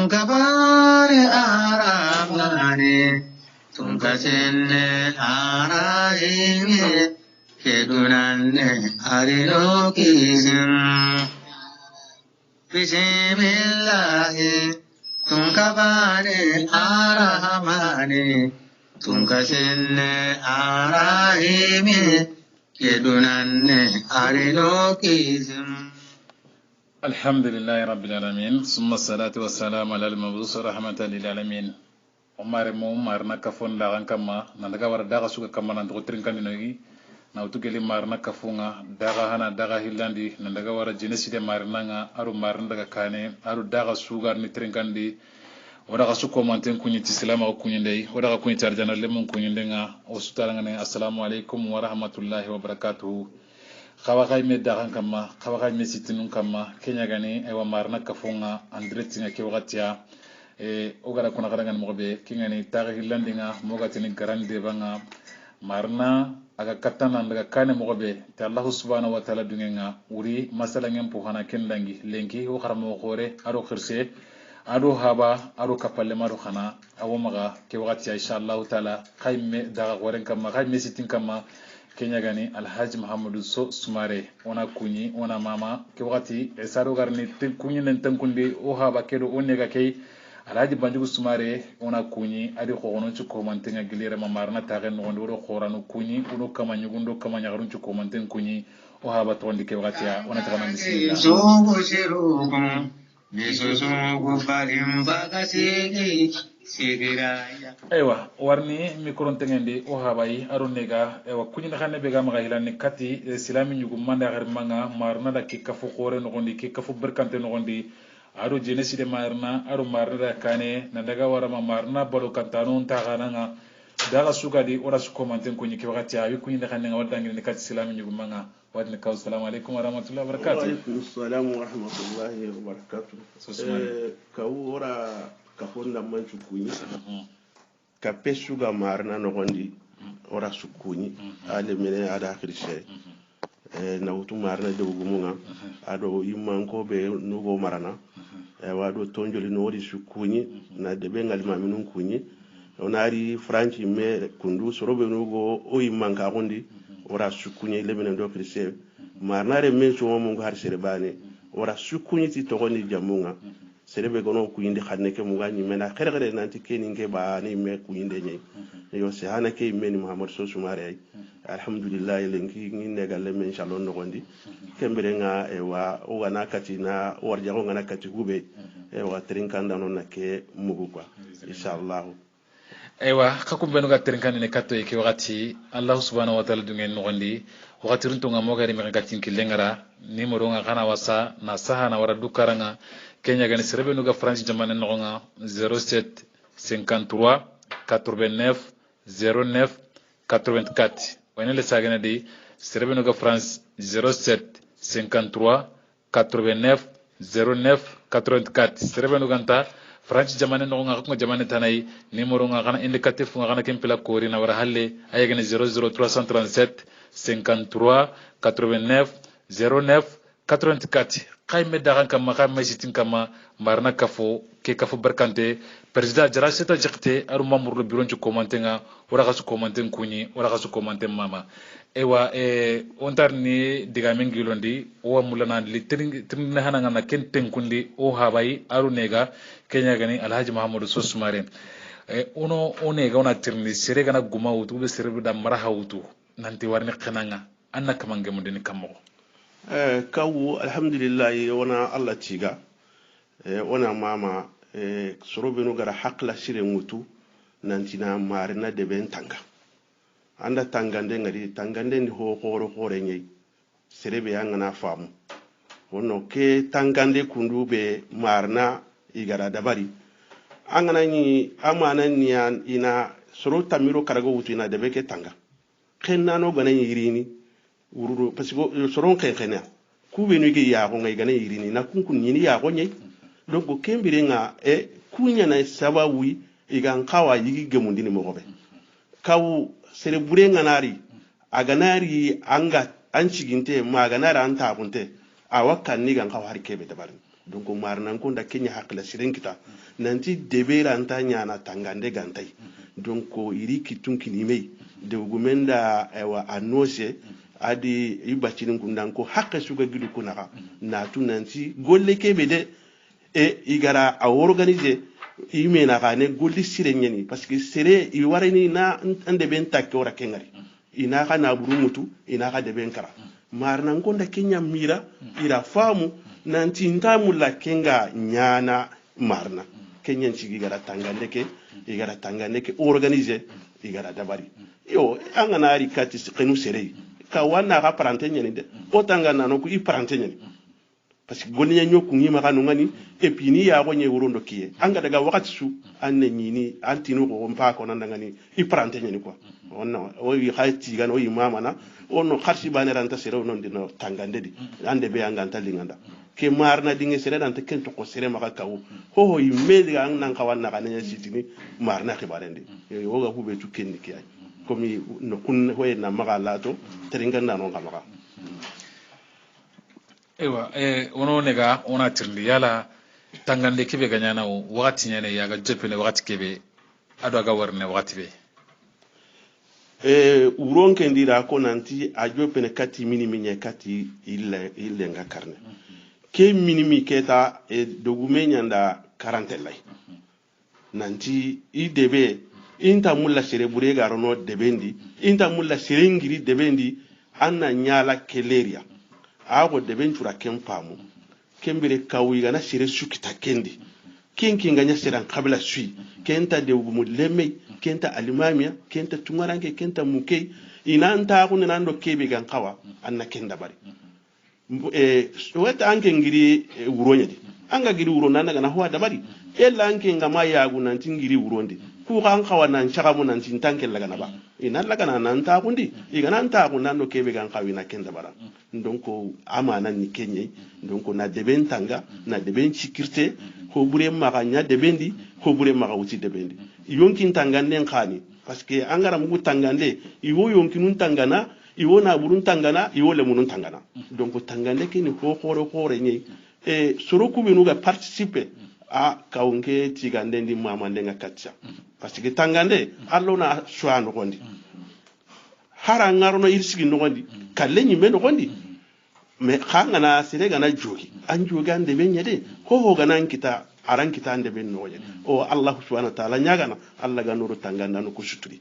Tunkabane aramane, tunkasenne araime, kedunanne arino kisim. Bismillahi, tunkabane aramane, tunkasenne araime, kedunanne arino kisim. الحمد لله رب العالمين ثم الصلاة والسلام على المبعوث رحمة للعالمين عمر مارنا كفون لاغان كما نندغا ورا داغا سوغا كما نندغو ترينكاندي نوغي ناوتو جلي مارنا كفونغا داغا هنا داغا هيلاندي نندغا ورا جينيسي دي مارنا ارو مارنا داغا كاني ارو داغا سوغا ني ترينكاندي وداغا سوكو مانتين كوني تسلام او كوني ندي وداغا كوني تارجانا لمون كوني ندغا او سوتارغا السلام عليكم ورحمة الله وبركاته خواغاي ميداغان كما خواغاي ميسيتنون كما كينيا غاني ايوا مارنا كفونغا اندريتينغا كي وغاتيا اوغارا كونا غارغان موغبي كينغاني تاغي لاندينغا موغاتيني غراندي بانغا مارنا aga katana ndaga kane mogobe ta Allah subhanahu wa ta'ala dungenga uri masala ngem po hana kendangi lenki o kharamo khore aro khirse ado haba ado kapalle maro khana awo maga ke wagati insha Allah ta'ala khayme daga goren kama khayme sitin kama Kenya gani Alhaji Muhammadu Sumare ona kunyi ona mama ke wakati esaro garni kunyi nenten kundi o haba kedo onega kay Alhaji Banjugu Sumare ona kunyi adi khogono chuko mantenga gilere mamarna tagen no ndo khoranu kunyi uno kama nyugundo kama nyagarun chuko manten kunyi o haba tondi ke wakati ya ona tagana bismillah Zogo shirukum Nisoso balim bagasigi ewa warni mikron tengendi o habayi arunega ewa kunyina khane bega maga hilani kati islami nyugo manda manga marna da kika fu khore no gondi kika fu berkante no gondi aro jenesi de marna aro marna da kane nandaga wara marna bolo kantano ta gananga daga suga di ora su commenten kunyi ke wakati ayi kunyina khane ngawadangi ni kati islami nyugo manga wadni ka assalamu alaikum wa rahmatullahi wa barakatuh. Wa alaikum assalam wa rahmatullahi wa barakatuh. Kawura kafonda manchu kunyi ka pesuga marna no gondi ora sukunyi ale mene ada khirse na utu marna de gumunga ado yimman ko be nugo marana wado tonjoli no wori sukunyi na de bengal maminun kunyi onari franchi me kundu sorobe nugo o yimman ka gondi ora sukunyi le mene do khirse marna re men so mo har serebane ora sukunyi ti to gondi jamunga serebe gono kuyinde xanne ke mu gañi mena xere xere nanti keni nge ba ni me kuyinde ñey yo se hana ke meni Muhammad Sumare ay alhamdulillah lenki ngi negal le men inshallah no gondi kembere nga e wa o wana kati na warja ko ngana kati hube e wa trinkanda non ke mugu kwa inshallah ewa kakum benu ga trinkanda ne katto e ke wakati Allah subhanahu wa ta'ala dungen no gondi wakati runto nga mogari me ga tinki lengara nimero nga kana wasa na sahana wara dukaranga Kenya gani serebe nuga France jamane nonga 07 53 89 09 84 wanele sagana di serebe nuga France 07 53 89 09 84 serebe nuga nta France jamane nonga ko jamane tanay numero nga kana indicatif nga kana kempila kori na wara halle ayegane 00337 53 89 09 84 kayme dagan kama kayme sitin kama marna kafo ke kafo berkante president jara seta jekte aru mamuru biron ci commentenga wara kasu commenten kunyi wara kasu commenten mama ewa ontar ni diga mengi londi o mulana li tin hananga na kenten kundi o habai aru nega Kenya gani Alhaji Muhammadu Sumare ono onega ona tirni sere gana guma wutu be sere da maraha wutu nanti warni khananga anna kamange mudeni kamo kawu alhamdulillah wana Allah tiga wana mama sorobenu gara hakla sire mutu nantina marina de ben tanga anda tangande ngari tangande ni ho hore nyei serebe yanga na famu wono ke tangande kundu be marna igara dabari angana ni amana ni ina soro tamiro karago wutu ina de be ke tanga kenna no gana yirini ururu parce que soron kekena ku benu ge ya ko ngai gane yirini na kunkun ni ya ko nyei donc kembire nga kunya na sabawi igan kawa yigi gemundini mo gobe kawu sere burenga nari aganari anga anchiginte ma aganari anta bunte awakan ni gan kawa harkebe dabar donc marna ko nda kenya hakla siren kita nanti debera anta nyana tangande gantai donc iri kitun kinimei de gumenda ewa anose adi ibacinin kundan ko hakke suga gidu kunaka na tunanti golle kebe de e igara a organiser imena kane golli sirenyani parce que sere i warani na ande ben takke ora kengari ina ka na buru mutu ina ka de ben kara marna ngonda kenya mira ira famu nanti ntamu la kenga nyana marna kenyan sigi gara tangande ke igara tangande ke organiser igara dabari yo angana ari kati kenu sere ka wana ka parante nyani de otanga nano ku i parante nyani parce que golnya nyoku ngi maka ngani et puis ni ya gonye wurondo kiye anga daga wakati su anne nyini antino ko mpa ko nan ngani i parante nyani quoi onna o yi hayti gan o yi mama na onno kharsi bane ranta sere non dino tangande di ande be anga linganda ke marna dinge sere dan te kento ko sere maka kawo ho yi medi an nan kawanna kan nya sitini marna khibarende yo ga hube tu kenni kiyai komi no kun hoye na maka lato teringa nanon kamaka ewa ono nega ona tirli yala tangande kebe ganyana wakati nyane yaga jepene wakati kebe ado aga warne wakati be uron kendira ko nanti a jopene kati minimi nye kati ille nga karne ke minimi keta dogume nyanda karantellay nanti i debe inta mulla sere burega rono debendi inta mulla sere ngiri debendi anna nyala keleria ago deben tura kempamu kembere kawiga na sere sukita kendi kenki nganya sere kabila sui kenta de umuleme kenta alimamia kenta tungarange kenta mukei inanta ko nando kebe gan kawa anna kenda bari weta anke ngiri uronya di anga giri uro nana gana huwa dabari ella anke ngama yagu nanti ngiri uronde ku kan kawa nan chakamu nanti tanke laga na ba ina laga na nan ta kundi igana ta kun nando kebe gan kawi na kenda bara donc amana ni kenye donc na deben tanga na deben sikirte ko bure maka nya debendi ko bure maka wuti debendi yonkin tangande khani parce que angara mu tangande iwo yonkinun tangana iwo na burun tangana iwo le munun tangana donc tangande kini ko khore nye soro ku binu ga participer a kaunge tigande ndi mamande nga katcha parce que tangande allo na shwa no gondi hara ngarono irsigi no gondi kalle nyimbe no gondi me khanga na sire gana jogi an jogande be nyede ko ho gana kita aran kita ande be no yede o allah subhanahu wa ta'ala nyaga na allah ga nuru tanganda no ko suturi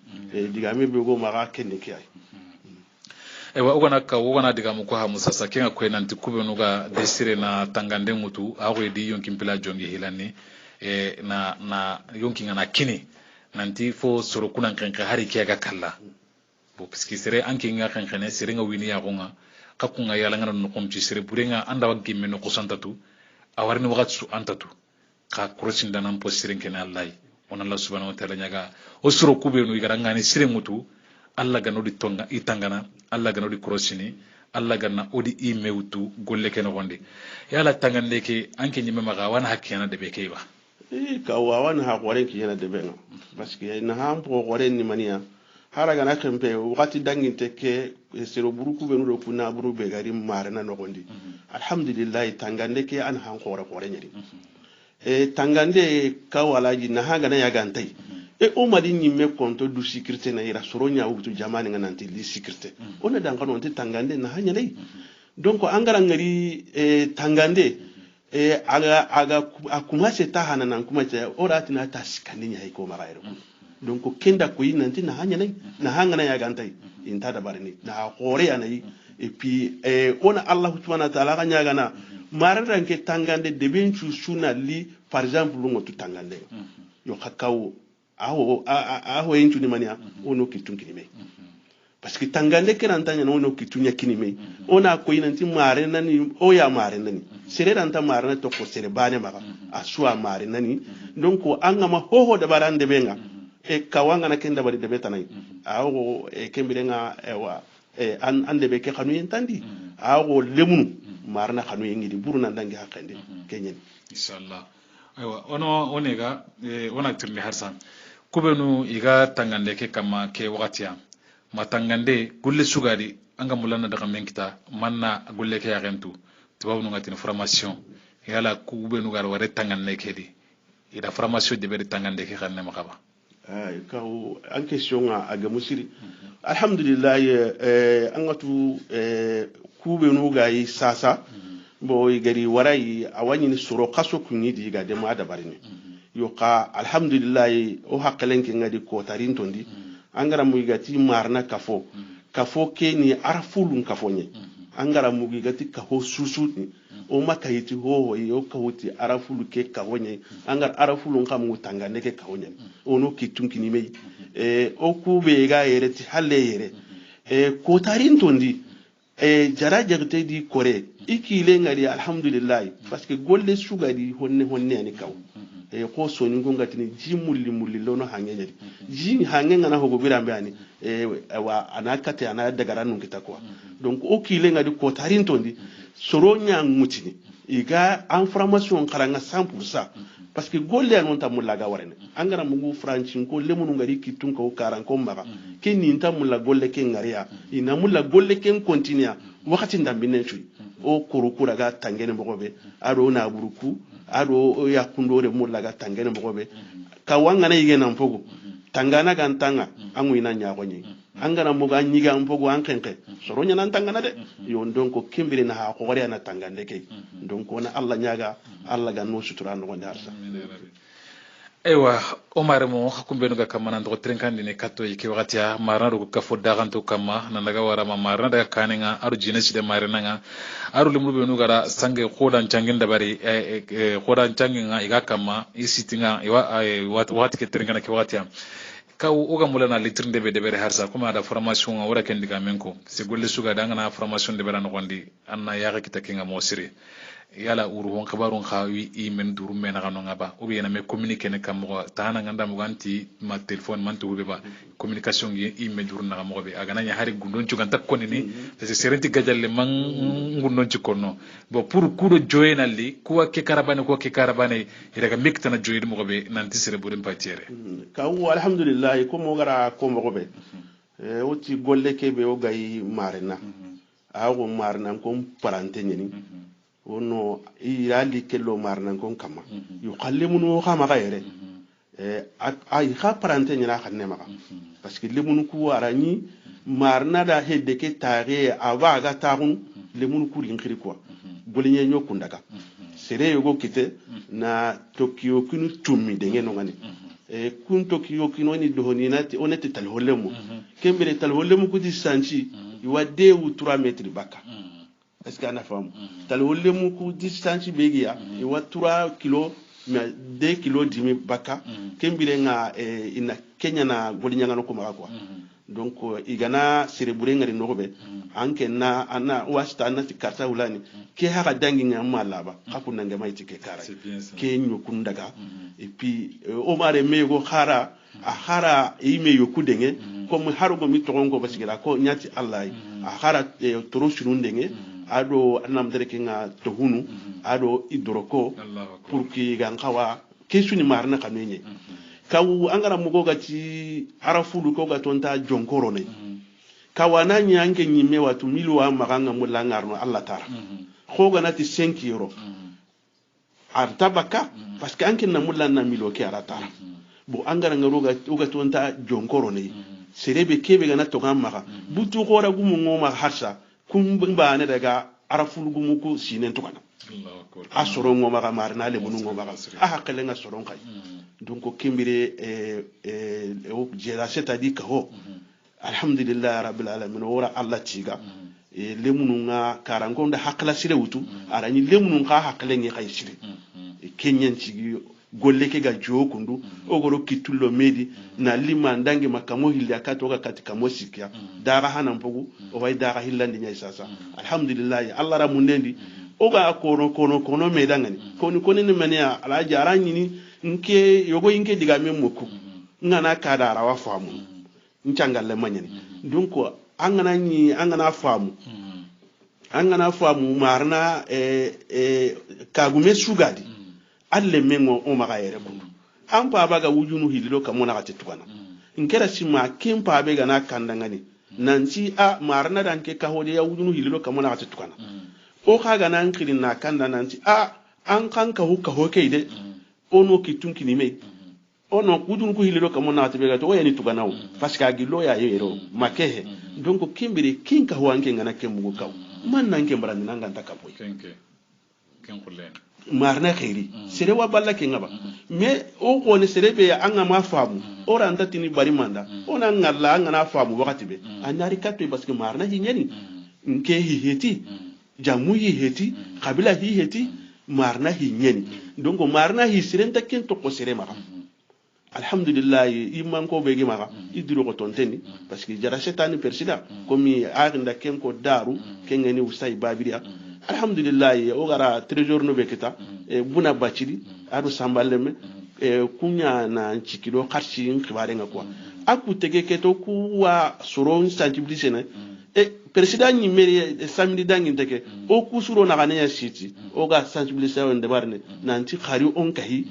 digame be go maka kenne kiyai ewa ugana ka ugana diga mu ko ha musasa kenga ko nanti kube nuga desire na tangande mutu ago di yonkin pila jongi hilani na yonkin na kini nanti fo soro kunan kanka hari kiyaga kala bo piski sere anki nga kanka ne sere nga wini ya gonga kakunga yala ngana no komci sere burenga anda waggi men ko santatu awarni wakatsu antatu ka kurosin danan po sere kene allah on allah subhanahu wa ta'ala nyaga o soro kube no igara ngani sere mutu Allah gano di tonga itangana Allah gano di kurosini Allah gana odi imeutu golle keno gonde yala tangande ke anke nyime maga wana hakiyana de beke ba ka wana hakware ki yana de benga parce que na ham pro gore ni mania haraga na kempe wakati danginte ke sero buruku benu do kuna buru be gari marana no gondi alhamdulillah tangande ke an han gore nyari tangande ka walaji na haga na yagantai o mali nyimme konto du sécurité na ira soronya wutu jamani ngananti li sécurité ona danga non te tangande na hanya lay donc angara ngari tangande aga akuma se tahana nan kuma ce ora tina ta sikani nya ko magairo donc kenda ko yinanti na hanya lay na hanga na ya gantai inta da barni na hore anayi et puis ona allah subhanahu wa ta'ala ganya gana mararan ke tangande de benchu suna li par exemple lungo tu tangande yo kakao aho yenchu ni mania ono kitun kinime parce que tangande kerantanya no ono kitunya kinime ona ko inanti mare nani o ya mare nani sere ranta mare na to ko sere bane maka aswa mare nani donc anga ma hoho da barande benga kawanga na kenda bari de betanai awo kembirenga ewa ande be ke khanu yentandi awo lemunu mare na khanu yengidi buruna ndangi hakande kenyen inshallah aywa ono onega ona tirni harsan kubenu iga tangande ke kama ke wakatiya matangande gulle sugadi anga mulana daga menkita manna gulle ke yagentu tubabu ngati formation yala ku be nu gar ware tangande kedi ida formation de be tangande ke xanne ma xaba ay kaw en question aga musiri alhamdulillah angatu kube no gayi sasa bo gari warai awani ni suro kaso kunyi diga de ma da barini yo ka alhamdulillah o hakalen ke ngadi ko tarin tondi angara mu gati marna kafo ke ni arfulun kafo nye angara mu gati kafo susu ni o makayiti ho yo kawuti arafulu ke kawonye angar arafulun kam mutanga ke kawonye ono kitunki ni mei o kube ga yere ti halle yere ko tarin tondi jara jagte di kore ikile ngari alhamdulillah parce que golle suga di honne ani kaw ko soni gonga tini ji mulli lono hangenya ji hangenga na hogo birambe ani wa anakate ana daga ranun kita kwa donc o kile ngadi ko tarin tondi soro nyang mutini iga information karanga 100% parce que golle anon ta mullaga warene angara mugu francin ko lemunu ngari kitun ko karan ko maga ke ni ta mulla golle ke ngariya ina mulla golle ke continue wakati ndambine chui o kurukura ga tangene mogobe ado na buruku ado ya kundore mulla ga tangene mogobe ka wanga na yige nan fogo tangana ga tanga angu ina nya gonyi angana muga nyiga mpogo ankenke soronya nan tangana de yo ndonko kimbire na ha ko wari na tangande ke donc ona Allah nyaga Allah ga no sutura no gonda arsa ewa Omar mo hakumbe no ga kamana ndo trenkandi ne katto yike wakati ya marna ro ka fodda ganto kama na daga wara ma marna daga kaninga aru jinesi de marna nga aru lumbe no gara sange khodan changin da bari khodan changin nga iga kama isitinga wat ke trenkana ke wakati ya ka uga mulana litrin de be de bere harsa kuma da formation wara ken diga menko se golle suga danga na formation de bere no gondi anna yaga kitakinga mo sire yala uru hon kabarun khawi imen duru mena kanu ngaba ubi na me communiquer ne kam mo tana nganda mo ganti ma telephone man to ba communication gi imen duru na mo be aga nanya hari gundon ci ganta konni ni parce que serenti gajalle man gundon ci konno bo pour kudo joyena li kuwa ke karabane iraga mekta na joyid mo be nanti sere burim patiere ka wu alhamdulillah ko mo gara ko mo be oti golle ke be o gayi marena awo marna ko parante ni ono irali kello marnan kon kama yu kallemunu khama gayre ay kha parante nyina khanne maka parce que lemunu ku arani marna da hedde ke tare ava ga taun lemunu ku rinkhiri quoi bolinye nyokundaka sere yogo kite na Tokyo kunu tummi de ngeno ngani kun Tokyo kinu ni dohoni nati onete talholemu kembere talholemu ku distanci iwade u 3 metres baka est-ce que ana fam tal wolle mu ku distance begiya e watura kilo 2 kilo dimi baka kembire nga ina Kenya na golinya ngano ko maka quoi donc igana serebure ngari nobe anke na ana wasta na tikarta ulani ke haka dangi ngama laba hakuna ngama itike kara ke nyokun daga et puis o mare mego khara a khara ime yokudenge comme harugo mi togongo basigira ko nyati Allah a khara toro shirundenge ado anam dere kinga tohunu ado idroko pour ki gankawa kesuni marna kamenye kawu angara mugo gati arafulu ko gatonta jonkoro ne kawana nyange nyime watu milwa maganga mulangarno Allah tara ko ganati 5 euro artabaka parce que anke na mulanna milo ke aratara bo angara ngaroga ugatonta jonkoro ne serebe kebe gana to gamaka butu gora gumu ngoma harsa kumba ne daga arafulu gumu ko sinen to kana asoro ngoma ga marna le munu ngoma ga hakale nga soron kai donc kimbire o jera c'est-à-dire que ho alhamdulillah rabbil alamin wora Allah tiga lemunu nga karangonda hakla sire wutu arani lemunu nga hakle ngi kay sire kenyen tigi golle ke ga jokundu ogoro kitullo medi na lima ndange makamo hilya katoka katika mosikia dara hana mpogu o way dara hillandi nyai sasa alhamdulillah Allah ra munendi oga kono medangani koni ni mania ala jarani ni nke yogo inke diga memoku ngana kadara wa famu ncangalle manyani donc angana famu marna kagume sugadi alle mengo o maga yere kundu ampa baga wujunu hililo kamona gatetukana nkera sima kimpa bega na kandangani nanci a marna danke kahode ya wujunu hililo kamona gatetukana o kaga nan kirin na kanda nanci a an kan ka hoke de ono kitun kinime ono kudun ku hiliro kamo na tabe ga to yani tuganawo parce que agilo ya yero makehe donc kimbiri kin ka wanke ngana kembugo kaw man nan ke mbarani nan ganta kapoy ken kullen marna khairi sere wa balla ke ngaba mais o ko ne sere be an ma famu ora anta tini bari manda ona ngalla ngana famu wakati be anari katto parce que marna hi nyani nke hi heti jamu hi heti kabila hi heti marna hi nyani donc marna hi sere nta ken to ko sere maka alhamdulillah imman ko begi maka idiro ko tonteni parce que jara setani persida komi arinda ken ko daru ken ngani usay babiria alhamdulillah o gara trésor no bekita buna baciri adu sambaleme kunya na cikilo karshi khibare nga quoi aku tege keto kuwa soro sensibiliser na persida ni meri samedi dangi teke o ku suro na kanaya siti o ga sensibiliser on debarne nanti khari on kahi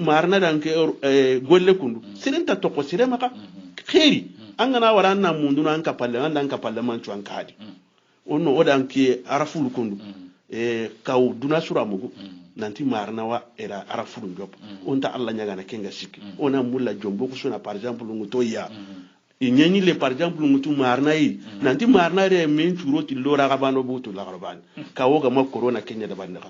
marna danke golle kundu serenta to ko sire maka khairi angana warana mundu nan kapalle nan kapalle man tuan kadi onno odanke arafulu kundu kaw duna sura mugu nanti marna wa era arafulu job onta alla nyaga na kenga sikki ona mulla jombo ko sona par exemple nguto ya inyeni le par exemple ngutu marna yi nanti marna re men churo ti lora ga bano butu la garban kawo ga ma corona kenya da banda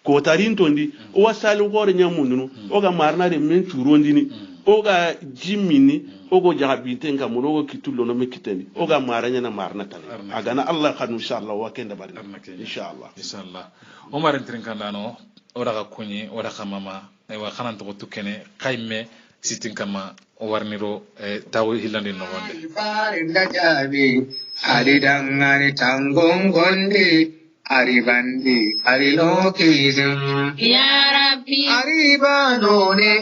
ko tarin tondi o wasali gore nyamundunu o ga marna re men churo ndini o ga jimini o go jaga binte nga muno go kitullo no mekiteni o ga maranya na marna tan agana Allah khanu inshallah wa kenda bari inshallah Omar entrin kandano o daga kunyi o daga mama ay wa khanan to tukene kayme sitin kama o warniro tawu hilandi no gonde farinda jabi ali dangani tangon gonde ari bandi ari lokizim ya rabbi ari banone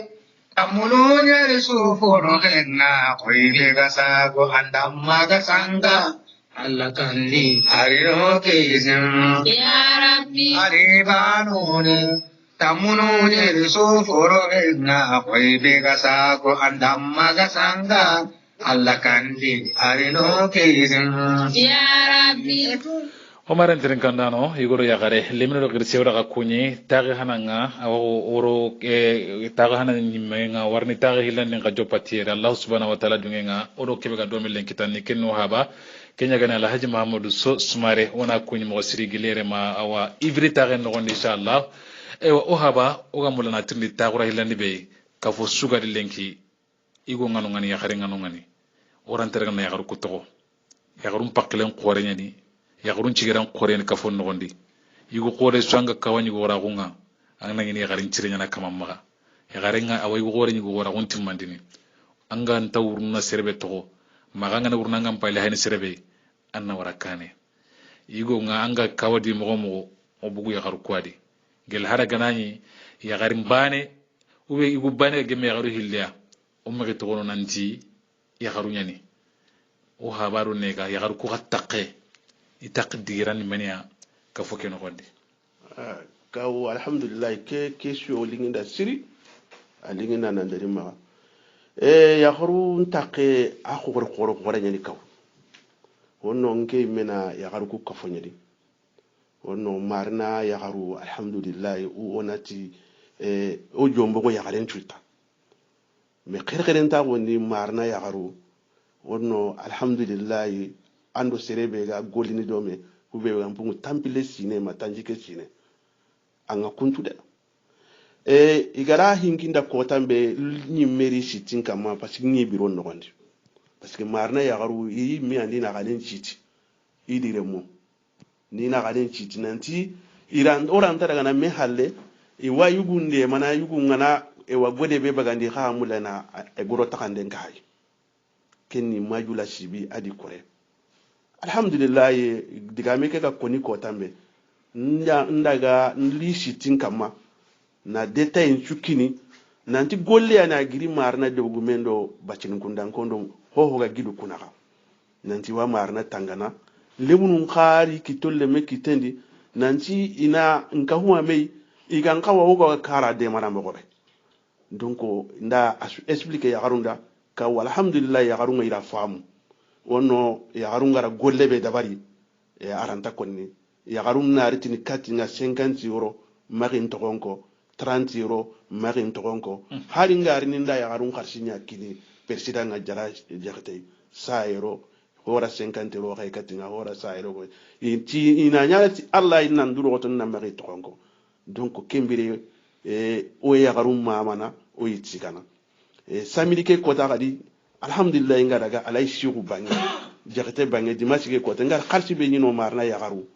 Amulunya risufuru kenna koibe gasago andam maga sanga Allah kandi arino kezim ya rabbi ari banone tamulunya risufuru kenna koibe gasago andam maga sanga Allah kandi arino kezim ya rabbi Omar entrin kandano igoro yagare lemino do girse wada kunyi tagi hananga awo oro tagi hanan nyimenga warni tagi hilan nga jopati Allah subhanahu wa ta'ala dungenga oro kebe ga domi len kitani kenno haba kenya gana Alhaji Mahamadou So Sumare wana kunyi mo siri gilere ma awa ivri tagi no inshallah o haba o ga mulana tindi tagura hilan be ka fo suga di lenki igo ngano ngani yagare ngano ngani orantere ngana yagaru kutogo yagarum paklen qore nyani yagarun cigiran koren kafon nogondi yugo kore swanga kawani go ragunga angna ngini yagarin cirenya na kamamma yagarenga awai go gore ni go ragun timmandini anga anta uruna serbe to maganga na uruna ngam pale hayni serbe anna warakane yugo nga anga kawadi mogomo obugu yagaru kwadi gel hara ganani yagarin bane ube yugo bane gemme yagaru hilya o magi to gono nanti yagaru nyani o habaru nega yagaru ko hattaqe itaqdiran mania ka foke no gonde kaw alhamdulillah ke kesio linginda siri alinginda nan dari ma ya khuru ntaqe a khoro nyani kaw wonno nke mena ya garu ku kafonyadi wonno marna ya garu alhamdulillah u onati o jombo ko ya garen tuta me khirkheren ta woni marna ya garu wonno alhamdulillah ando serebe ga golini dome ube ga mpungu tampile sine matanjike sine anga kuntu de igara hinginda kotambe ni meri sitin kama parce que ni biro no gondi parce que marna ya garu yi mi andi na galen chiti idire mo ni na galen chiti nanti iran oran tara gana me halle e wa yugunde mana yugungana e wa gode be bagandi kha mulana e goro takande ngai kenni majula sibi adi kore alhamdulillah digame ke ka koni ko tambe ndaga lisi tinkama na detail chukini nanti golle ana giri marna de gumendo bacin kundan kondo ho ga gidu kunaka nanti wa marna tangana lemunun khari kitolle me kitendi nanti ina nka huwa mei igan kawa ho ga kara de mara mo gobe donc nda expliquer ya garunda ka alhamdulillah ya garunga ira famu wonno yagarungara golle be dabari aranta konni yagarun naritini kati nga 50 euro magin togonko 30 euro magin togonko hari ngari ninda ya garun karsinya kini president nga jara jakate 100 euro hora 50 euro kay katinga hora 100 euro ti ina nyala ti Allah inna nduro goton na magin togonko donc kembere o ya garun mamana o yitsikana samedi ke kota gadi alhamdulillah nga daga alay shiru bangi jakate bangi dimashi ke kota ngar karsi be nyino marna ya garu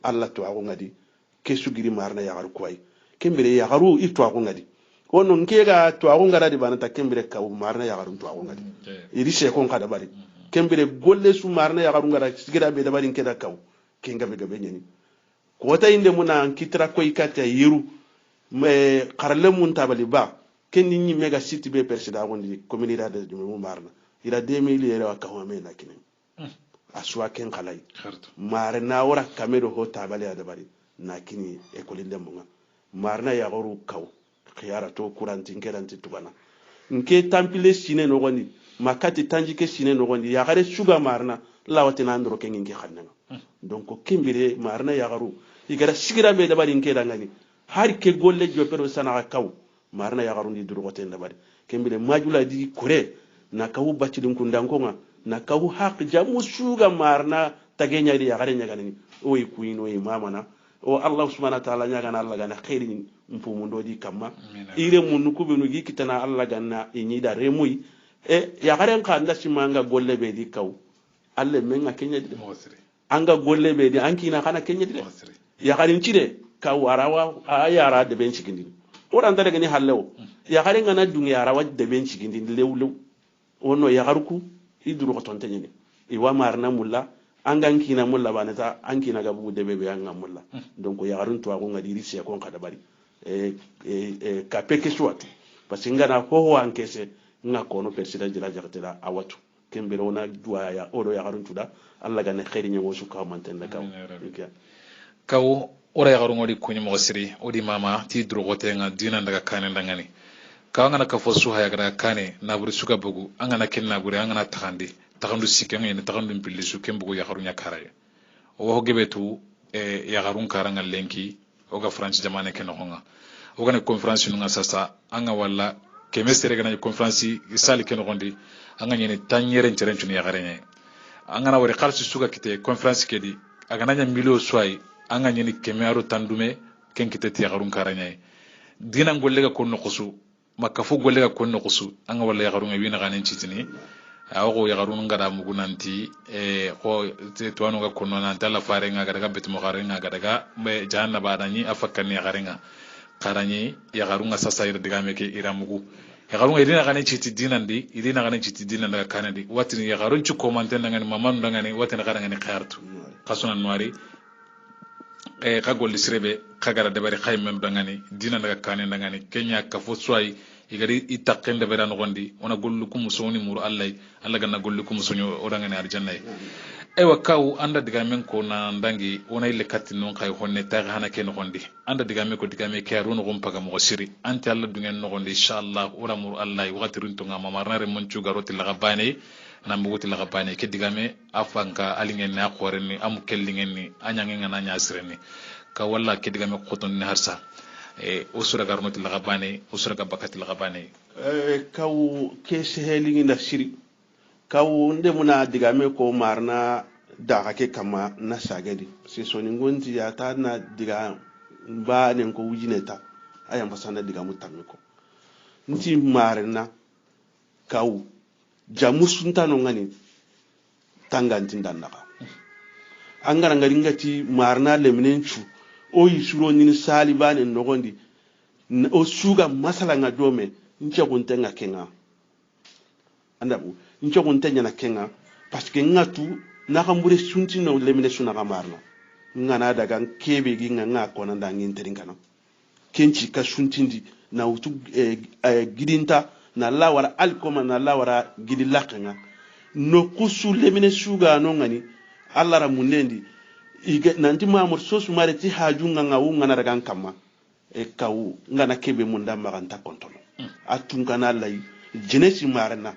Allah to ago ngadi ke sugiri marna ya garu kwai kembere ya garu itu ago ngadi ono nkega to ago ngara di banata kembere ka marna ya garu to ago ngadi iri se kon kada bari kembere golle su marna ya garu ngara sigira be da bari nkeda kaw kenga be gabe nyani kota inde muna kitra ko ikata yiru me qarle mun tabali ba kenni ni mega site be persida gondi community de mu marna ira 2000 yere wa kaw me nakine aswa ken khalai marna wara kamero ho tabali ada bari nakini ekoli lemunga marna ya goru kaw khiyara to kurantin keranti tubana nke tampile sine no gondi makati tanjike sine no gondi ya gare suga marna lawati na ndro ken ngi khannanga donc kembire marna ya garu igara sigira be da bari nke dangani har ke golle jopero sana kaw marna ya garu ndi duro goten da bari kembire majula di kure na kaw baccidin kundankonga na kaw haq jamu suga marna tagenya di ya gare nyaga ni o yi kuino yi mamana o Allah subhanahu wa ta'ala nyaga na Allah gana khairin mpumundo di kama ire munu kubinu gi kitana Allah ganna inyi da remui ya gare ka anda simanga golle be di kaw alle menga kenya di anga golle be di ankina kana kenya di ya garin cide kaw arawa ayara de ben cikindi ora anda daga ni hallewo ya gare ngana dunya arawa de ben cikindi lewlew wono ya garuku iduru ko tontenye ni iwa marna mulla angan kina mulla banata ankina gabu de bebe anga mulla donc ya garun to ago ngadi risi ko kada bari ka peke swat parce ngana ho ankese ngako no persida jira jagatela awatu kembere wona duwa ya oro ya garun tuda alla gane khairi nyago su ka mantenda kaw ora ya garun odi kunyi mo siri odi mama ti drogote nga dina daga kane ndangani ka ngana ka fosu haya gara kane na buri suka bugu angana kenna buri angana takandu sikeng ene takandu mpilisu kembugo ya garunya karaye o hogebetu ya garun karanga lenki o ga france jamane kenonga o ga ne conference nunga sasa anga wala kemestere ga na conference isali kenogondi anga nyene tanyere ncherenchu ya garenye anga na wori khalsu suga kite conference kedi aga nanya milio swai anga nyene kemero tandume kenkite ya garun karanya dina ngollega konno kusu makafu gollega konno kusu anga wala ya garunga wina ganen chitini awo ya garun ngada mugunanti ko te tuano ga konno nan tala fare nga daga betmo garenga daga be janna badani afakani garenga karani ya garunga sasa ira diga meke iramugu ya garunga idina ganen chiti dinandi idina ganen chiti dinanda daga kanadi watini ya garun chu komante ngani mamam ngani watini garanga ni khartu kasuna nwari ka golli sirebe kagara dabari khaymem dangani dina daga kanen dangani kenya ka fo swai igari itakende bera no gondi ona gollukum soni mur Allah Allah ganna gollukum sonyo odangani arjanna ewa kaw anda diga men ko na ndangi ona ile katti non kay honne ta hana ken gondi anda diga me ko diga me kayru no gompa ga mo siri anti Allah dungen no gondi inshallah ora mur Allah waqti runto ngama marnare mon cu garoti la gabane na mbuti la gabane ke diga me afanka alingen na khoreni am kellingen ni anyangen na nyasireni ka walla ke diga me khoton ni harsa usura garnoti la gabane usura ga bakati la gabane kaw ke sehelingi na shiri kaw nde muna diga me ko marna da ke kama na sagadi se soni ngonti ya ta na diga ba ne ko wujineta ayam fasana diga mutamme ko nti marna kaw jamu suntano ngani tangantin dannaka angara ngari ngati marna lemnenchu o yisuro ni salibane nogondi o suga masala nga dome nche kuntenga kenga andabu nche kuntenya na kenga parce que ngatu na kambure sunti no lemine suna kamarna ngana daga kebe gi nga kona ndangi nteringa kenchi ka suntindi na utu gidinta na lawara alkoma na lawara gidi lakanga no kusu lemine suga no ngani Allah ra mundendi ige nanti mamur sosu mare ti hajunga nga wu ngana daga kama kawu ngana kebe munda maganta kontono atunga na lay jenesi marna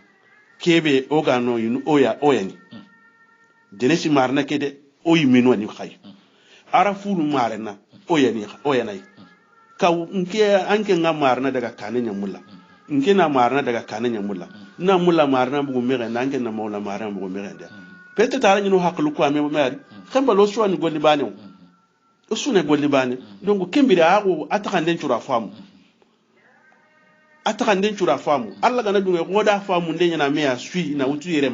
kebe ogano yinu oyani jenesi marna kede oyi minwa ni khay arafulu marna oyanai kaw nke anke nga marna daga kanenya mulla nke na marna daga kanenya mulla na mulla marna bugu mere na anke na mawla marna bugu mere ndia pete tara nyino haklu ko ame mari khamba lo so ni golli bane o sune golli bane donc kembire ago ataka nden cura famu ataka nden cura famu alla gana dunga ngoda famu ndenya na meya sui na utu yere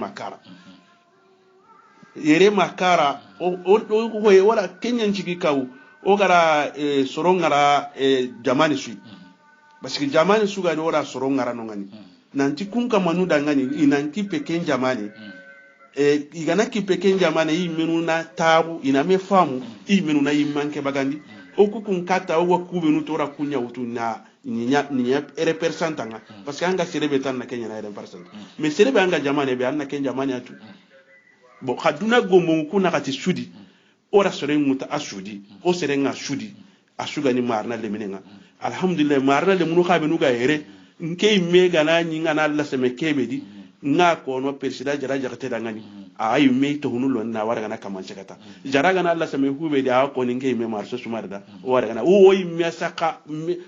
makara o wala kenyan chiki kaw o gara sorongara jamani sui parce que jamani suga do wala sorongara no ngani nanti kunka manu dangani inanti peken jamani igana ki peken jamani yi menuna tabu ina me famu yi menuna yi manke bagandi o kukun kata o wakube nu tora kunya wutu na ninya representanga parce que anga serebe tan na kenya na represent mais serebe anga jamani be anna kenya jamani atu bo khaduna gombo kuna kati sudi ora sore muta asudi o sere nga sudi asuga ni marna le minenga alhamdulillah marna le munu khabe nuga here nke mega na nyinga na Allah seme kebedi nga ko no persida jara jakate dangani ay me to hunulo na wara na kamanche kata jara gana Allah seme hube da ko ni nke me marso sumarda wara gana o oy me saka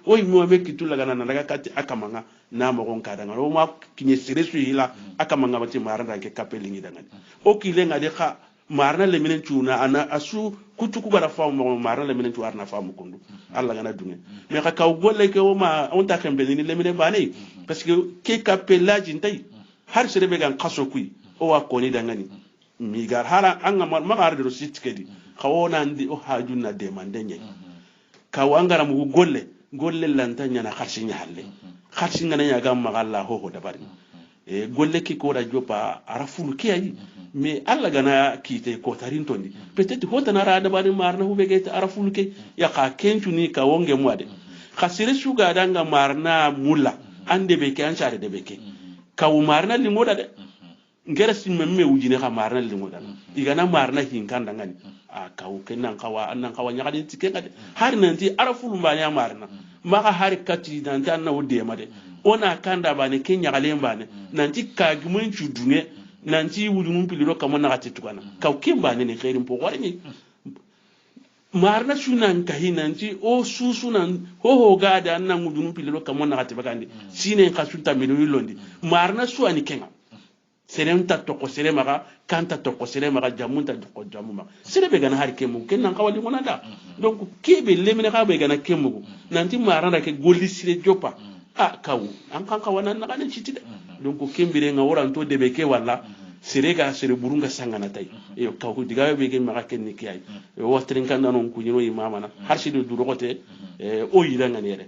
oy mo me kitula gana na daga kati akamanga na mo gon kada ngalo ma kinye siresu hila akamanga bati marna ke kapelingi dangani o kilenga de kha marna le minen tuna ana asu kutuku gara famu marna le minen tu arna famu kundu Allah gana dunge me ka kaw golle ke o ma on ta kembe ni le minen bane parce que ke kapelaji ntai har serebe gan kaso kui o wa koni dangani mi gar hala anga ma gar do sitkedi khawona ndi o hajunna de mandenye ka wangara mu golle lantanya na kharsinya halle kharsinga na yaga magalla ho dabari golle ki ko da jopa arafulu kiyi mais alla gana kite ko tarintondi peut-être hota na rada bari marna hube ge arafulu ke ya ka kentu ni ka wonge mwade khasire suga danga marna mulla ande be ke an share de beke ka marna lingoda de ngere sin memme wujine ka marna lingoda igana marna hinkanda ngani a ka kenan kawa annan kawa nyakade tike ngade har nanti arafulu mbanya marna maka har kati nanti anna wode made ona kanda bane kenya gale mbane nanti ka gumun chudunge nanti wudunun piliro kamo na gati tukana ka kimba ne khairin po warni marna sunan kahi nanti o susunan ho gada annan wudunun piliro kamo na gati bagandi sine kasunta miloyi londi marna su ani kenga serem ta to ko serema ga kanta to ko serema ga jamunta ko jamuma serebe gana har kemu kenan kawali monanda donc kebe lemine ka be gana kemu nanti marana ke golli sire jopa a kawu an kan kawana na ganin citi de donc kembire nga woranto debe ke walla serega sere burunga sangana tay e kawu diga be ke maka ken ni kiyai e wotrin kan nanon kunyino imama na har sido durogote o yira ngani yere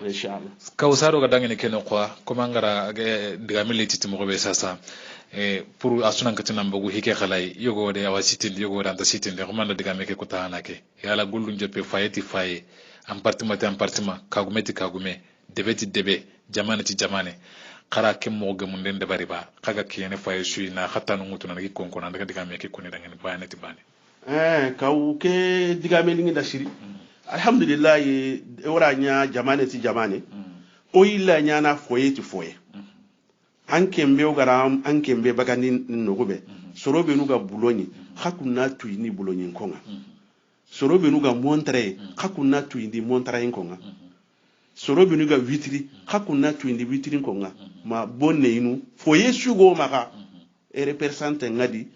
inshallah kawsaro ga dangene ken ko komangara diga militi timo be sasa pour asunan katina mbogu hike khalai yogo de awasitin yogo ranta sitin de komanda diga meke ko taana ke yala gollun jeppe fayeti faye ampartement kagume debeti debe jamane ti jamane khara ke mo gamun den dabari ba kaga kiyene faye sui na khatanu ngutuna ngi konkona daga diga meke koni daga ni bayanati bane kaw ke diga me lingi da shiri alhamdulillah ora nya jamane ti jamane o illa nya na foye ti foye ankembe o garam ankembe bagandi nogube sorobe nuga buloni hakuna tuini buloni nkonga sorobe nuga montre hakuna tuini montre nkonga sorobe nuga vitri hakuna tuini vitri nkonga ma bonne inu foye sugo maka e represente ngadi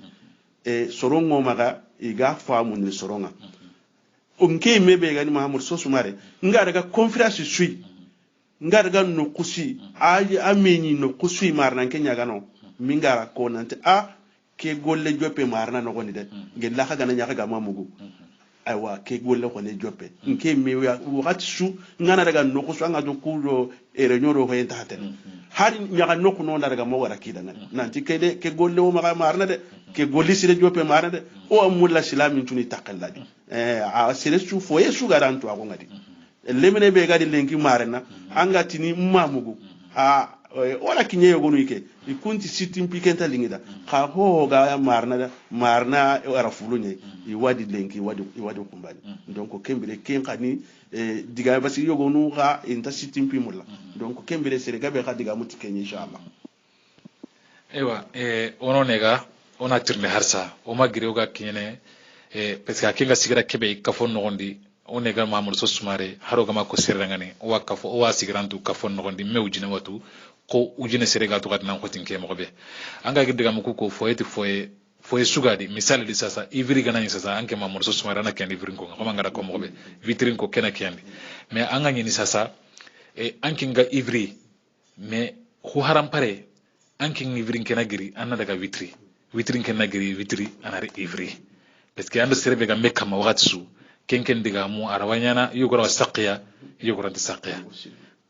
sorongo maka iga famu ni soronga onke mebe gani mahamud sosumare nga daga conference sui nga daga no kusi aji ameni no kusi marna kenya gano mingara ko nante ke golle jope marna no goni de ngella ka gana nyaka ga mamugo aywa ke golle ko ne jope nke mi wakati su ngana daga no kusu anga do kulo e renyoro ko yenta haten hari nyaka no kuno daga mo wara kidanga nanti ke golle o marna de ke golli sire jope marna de o amulla islamin tuni takalladi a sire su foye su garanto ko ngadi lemene be gadi lenki marena anga tini mamugo wala kinye gonu ike ikunti sitin pikenta lingida ka ho ga marna arafulu nye iwadi lenki iwadi kumbani donc kembere kenkani diga basi yogonu ga inta sitin pimulla donc kembere sere gabe ga diga muti kenye inshallah ewa ono nega ona tirne harsa o magire o ga kine parce que akinga sigara kebe kafon nogondi onega mamul so sumare haro gama ko serrangane o wakafo o wasigrantu kafon no ndi mewjina watu ko ujine serega to gatnan ko tinke mo be anga gidiga mo ko foye sugadi misali di sasa iviri ganani sasa anke mamul so sumare na kendi iviri ko ngama ngara ko mo be vitrin ko kena kendi mais anga ni sasa e anke nga iviri mais hu haram pare anke iviri kena giri anna daga vitrin kena giri vitri anare iviri parce que ando serbe ga mekka ma wakatsu kenken diga mu arawanyana yugora saqiya yugora saqiya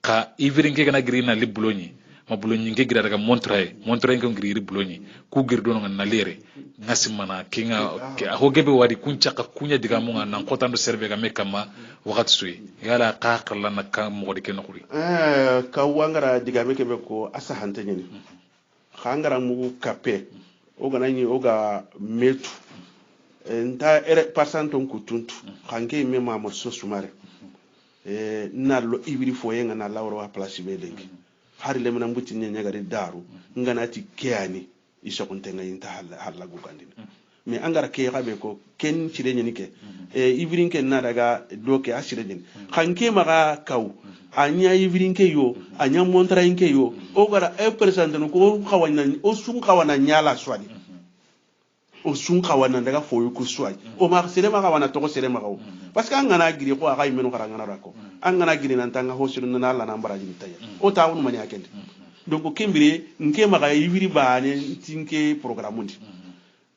ka iviri ke kana giri na libuloni ma buloni ke gira daga montre ko giri buloni ku gir dono na lere ngasimana kinga ke ho gebe wadi kuncha ka kunya diga mu nan kota ando serbe ga mekka ma wakatsu yala qaqla na ka mo de ken khuri ka wangara diga meke be ko asa hantanye ni khangara mu kape oga nani oga metu nta parsanton kutuntu kanke me mamor so sumare na lo ibiri foyenga na lawro wa place be legi har le mena mbuti nyanya gari daru ngana ti keani isokuntenga inta halla gugandina me angara ke gabe ko ken cirenya nike ibirin ken na daga doke asire din kanke maga kaw anya ibirin ke yo anya montra inke yo o gara presenten ko kawana o sun kawana nyala swali o sun kawana daga foyu ku swai o ma sere ma kawana to sere ma kaw parce que angana giri ko aga imenu karangana rako angana giri nan tanga hosiru na Allah na mbara jini taya o taawun mani akende donc kembire nke ma ga yibiri baane tinke programme ndi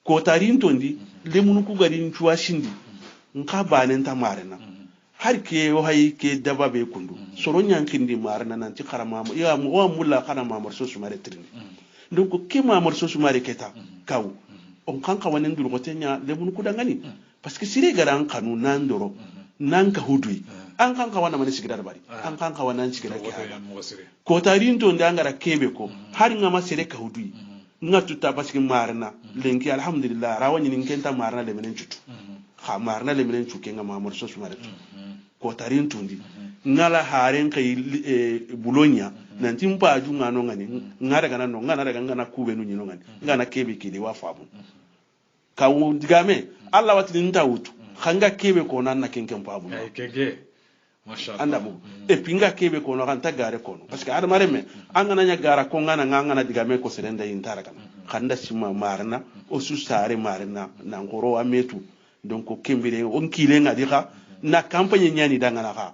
ko tarin tondi lemunu ku garin chuwa shindi nka baane ta marena har ke o hay ke daba be kundu soro nyankindi marena nan ti karama ya mu wa mulla kana mamar so sumare trini donc ke mamar so sumare keta kaw on kanka wanen dul gotenya lebun ku dangani parce que sire garan kanu nan doro nan ka hudui an kanka wana mani sigidar bari an kanka wana sigidar ke ko tarin to ndangara kebe ko har ngama sire ka hudui ngatuta parce que marna lenki alhamdulillah rawani nin kenta marna le menen chutu ha marna le menen chuke ngama amor so sumare ko tarin to ndi ngala haren kai bulonya nanti mpa ju ngano ngani ngara kana no ngana daga ngana kube nu nyino ngani ngana kebe kile wa famu ka digame Allah wati nta wutu khanga kebe ko nan na kenken pabu ay kenge mashallah andamu e pinga kebe ko no kan ta gare ko no parce que ada mareme an ngana nya gara ko ngana ngana digame ko serenda intara kana khanda sima marna o su sare marna na ngoro ametu donc ko kembire on kile ngadi kha na campagne nyani dangana kha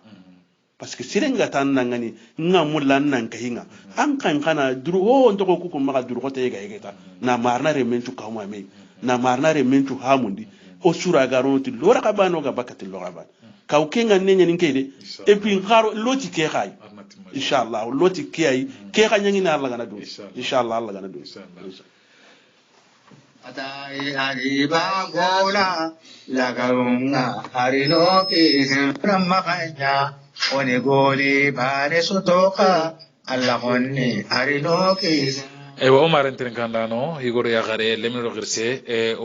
parce que sirenga tan nangani ngamulla nan kahinga an kan kana duru o to ko ku ma duru ko te ga yegeta na marna rementu ka ma me na marna rementu hamundi o sura garonti lora ka bano ga bakati lora ban ka o kenga nenya ninkede et puis ngaro loti ke khay inshallah loti ke ay ke ka nyangi na Allah gana do inshallah Allah gana do Atai ariba gola lagarunga harino kisin ramakanya oni goli bare sutoka Allah honni harino kisin ewa Omar entren kandano igoro ya gare lemino girse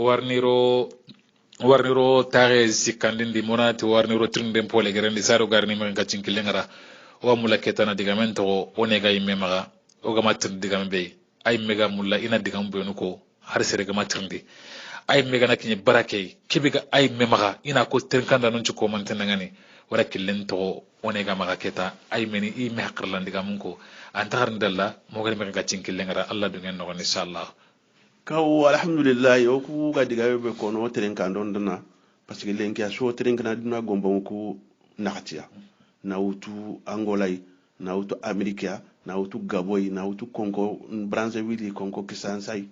warniro tare sikandindi monati warniro trindem pole gerandi saro garni men gacin kilengara wa mula ketana digamento onega imemaga ogama tin digambe ay mega mulla ina digambe nuko har sere gama trindi ay mega nakinye barake kibiga ay memaga ina ko trinkanda non ko man tanangani wara kilento onega maga keta ay meni i me hakrlan digamunko antar ndalla mo gari men gacin kilengara Allah dungen no inshallah kaw alhamdulillah yo ku ga diga be ko no tren kan don dana parce que lenki a so tren kan dina gomba ko nakatia na utu angolai na utu amerika na utu gaboy na utu kongo brazzaville kongo kisansai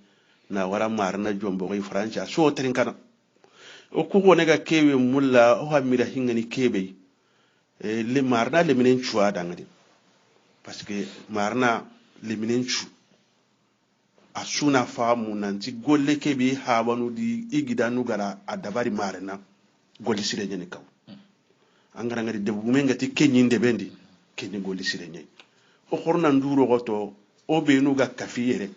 na wara marna jombo ko france so tren kan o ku ko ne ga kewe mulla o ha mira hingani kebe le marna le minen chua dangadi parce que marna le minen chu asuna famu nanti golle kebe habanu di igidanu gara adabari marena golle sire nyene kaw angara ngari debu menga ti kenyi ndebendi kenyi golle sire nyene o khorna nduro goto o benu ga kafiyere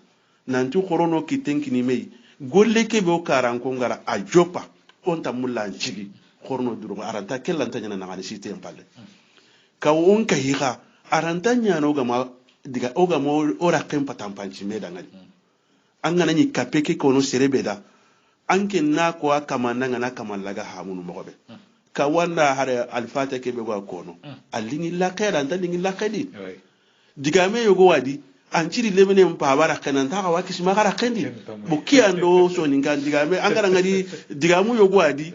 nanti khorono kitenki ni mei golle kebe o karanko ngara ajopa onta mulla nchigi khorno duro aranta kellanta nyana ngani site empalle kaw on kahiga aranta nyano ga ma diga o ga mo ora kempa tampanchi meda ngadi an gana ni kapeke kono serebeda anke na ko akamanda ngana kamallaga hamunu mogobe ka wanda hare alfata ke be go kono alingi lakeda anta lingi lakedi digame yogo wadi anciri lemene mpabara kanan ta wa kisma gara kandi buki ando so ninga digame angara ngadi digamu yogo wadi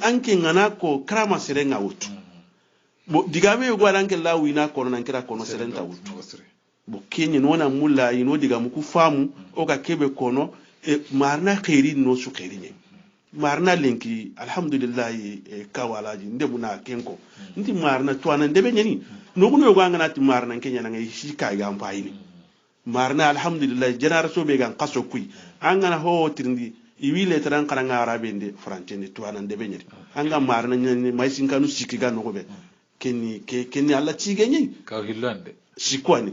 anke ngana ko krama serenga wutu digame yogo wadi anke lawi na kono nankira kono serenta wutu buki ni nona mulla ino digamu ku famu o ka kebe kono marna khairi no su khairi ne marna lenki alhamdulillah kawalaji ndemuna kenko ndi marna twana ndebe nyani noguno yogo angana ti marna kenya na ngai shika ga ampayini marna alhamdulillah janar so be gan qaso kui angana ho tirndi iwile tan karanga arabende francende twana ndebe nyani anga marna nyani mai sinkanu sikiga no be kenni alla tigeni ka hillande sikwani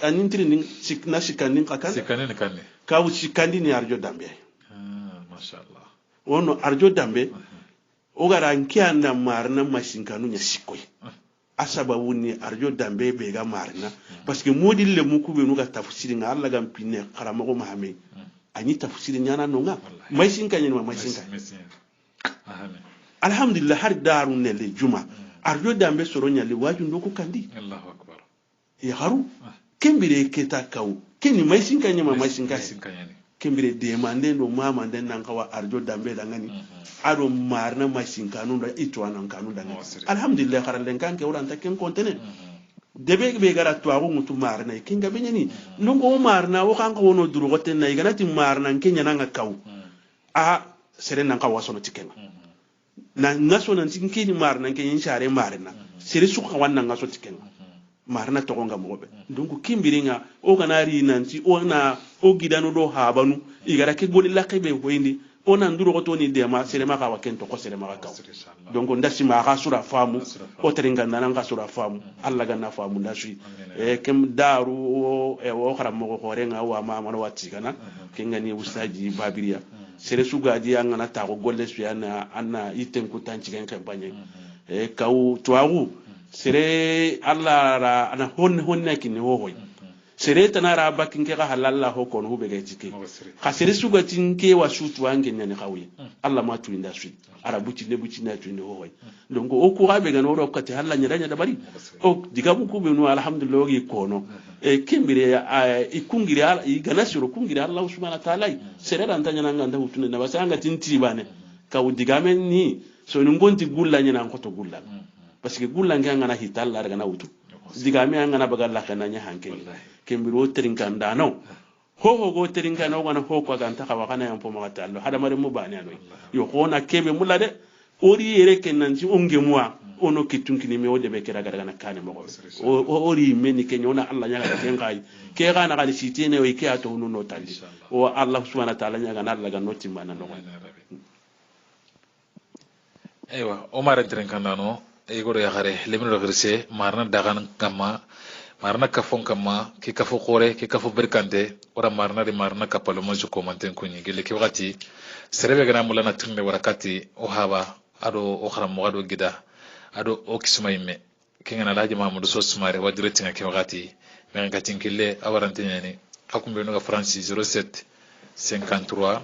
anintri ning sikna sikani kakane sikani kanne ka wu sikandi ni arjo dambe mashallah wono arjo dambe o gara nkianda marna masinkanu nya sikoi asaba woni arjo dambe be ga marna parce que modil le muku be nuga tafsiri nga alla gam pinne karamago mahame ani tafsiri nyana nonga masinkanya ni masinkanya alhamdulillah har daru ne le juma arjo dambe soro nya le waju ndoko kandi allahu akbar ya haru kembire keta kaw keni masinkanya masinkanya kembire demande no mama den nan kawa arjo dambe da ngani ado marna masinkanu da itwana kanu da ngani alhamdulillah kharalen kan ke uranta ken kontene debe be gara to agu mutu marna kinga benyani nongo marna wo kan ko wono duru goten na iganati marna kenya nan kaw a sere nan kawa sono tikenga na ngaso nan tinkini marna kenya share marna sere su ka wannan ngaso tikenga marna to gonga mobe donc kimbiringa o ganari nanti ona o gidano do habanu igara ke goli laqibe hoyndi ona nduro goto ni dema sere maka wakento ko sere maka kaw donc ndasi ma ga sura famu o teringa nan ga sura famu alla ganna famu ndashi kem daru o kharam mo ko renga wa ma man wati kana kenga ni ustaji babiriya sere sugaji angana ta ko golle su yana anna iten ku tanci kan kampanye kaw tuagu sere alla ra ana honna kinni ho hoy sere tanara bakin ke ga halalla ho kon hu be ga tike ka sere suga tinke wa sutu wange nyane kawi alla ma tu inda su ara buci na tu ho hoy donc o ko ga be ga no ro kati halla nyanya da bari o diga bu ku be no alhamdulillah gi kono kembire ikungire ala igana suru kungire allah subhanahu wa ta'ala sere ran tanya nan ganda hutune na basanga tinti bane ka diga men ni so ni ngonti gulla nyana ko to gulla parce que gulla ngana na hitalla daga na wutu diga me ngana baga la kana nya hanke kembiro terinkan dano ho go terinkan no gana ho ko ganta ka wakana yampo ma tallo hada mare mu bani ano yo kona kebe mulade ori yere kenan ci onge muwa ono kitunkini me wode be kira daga na kane mo o ori meni kenyona allah nya ga ken kai ke ga na ga sitene o ke ato no tali o allah subhanahu wa ta'ala nya ga na allah ga noti mana no ewa o mare terinkan dano igoro ya khare lemino gërse marna dagan kama marna kafon kama ki kafo khore ki kafo berkante ora marna di marna kapalo mo ko manten kunyi gele ki wakati serebe gana mulana tunde warakati o haba ado o kharam mo ado gida ado o kismayme kengana laji mamadou so sumare wadireti ngaki wakati men gatin kille awarante nyani akumbe no ga france 07 53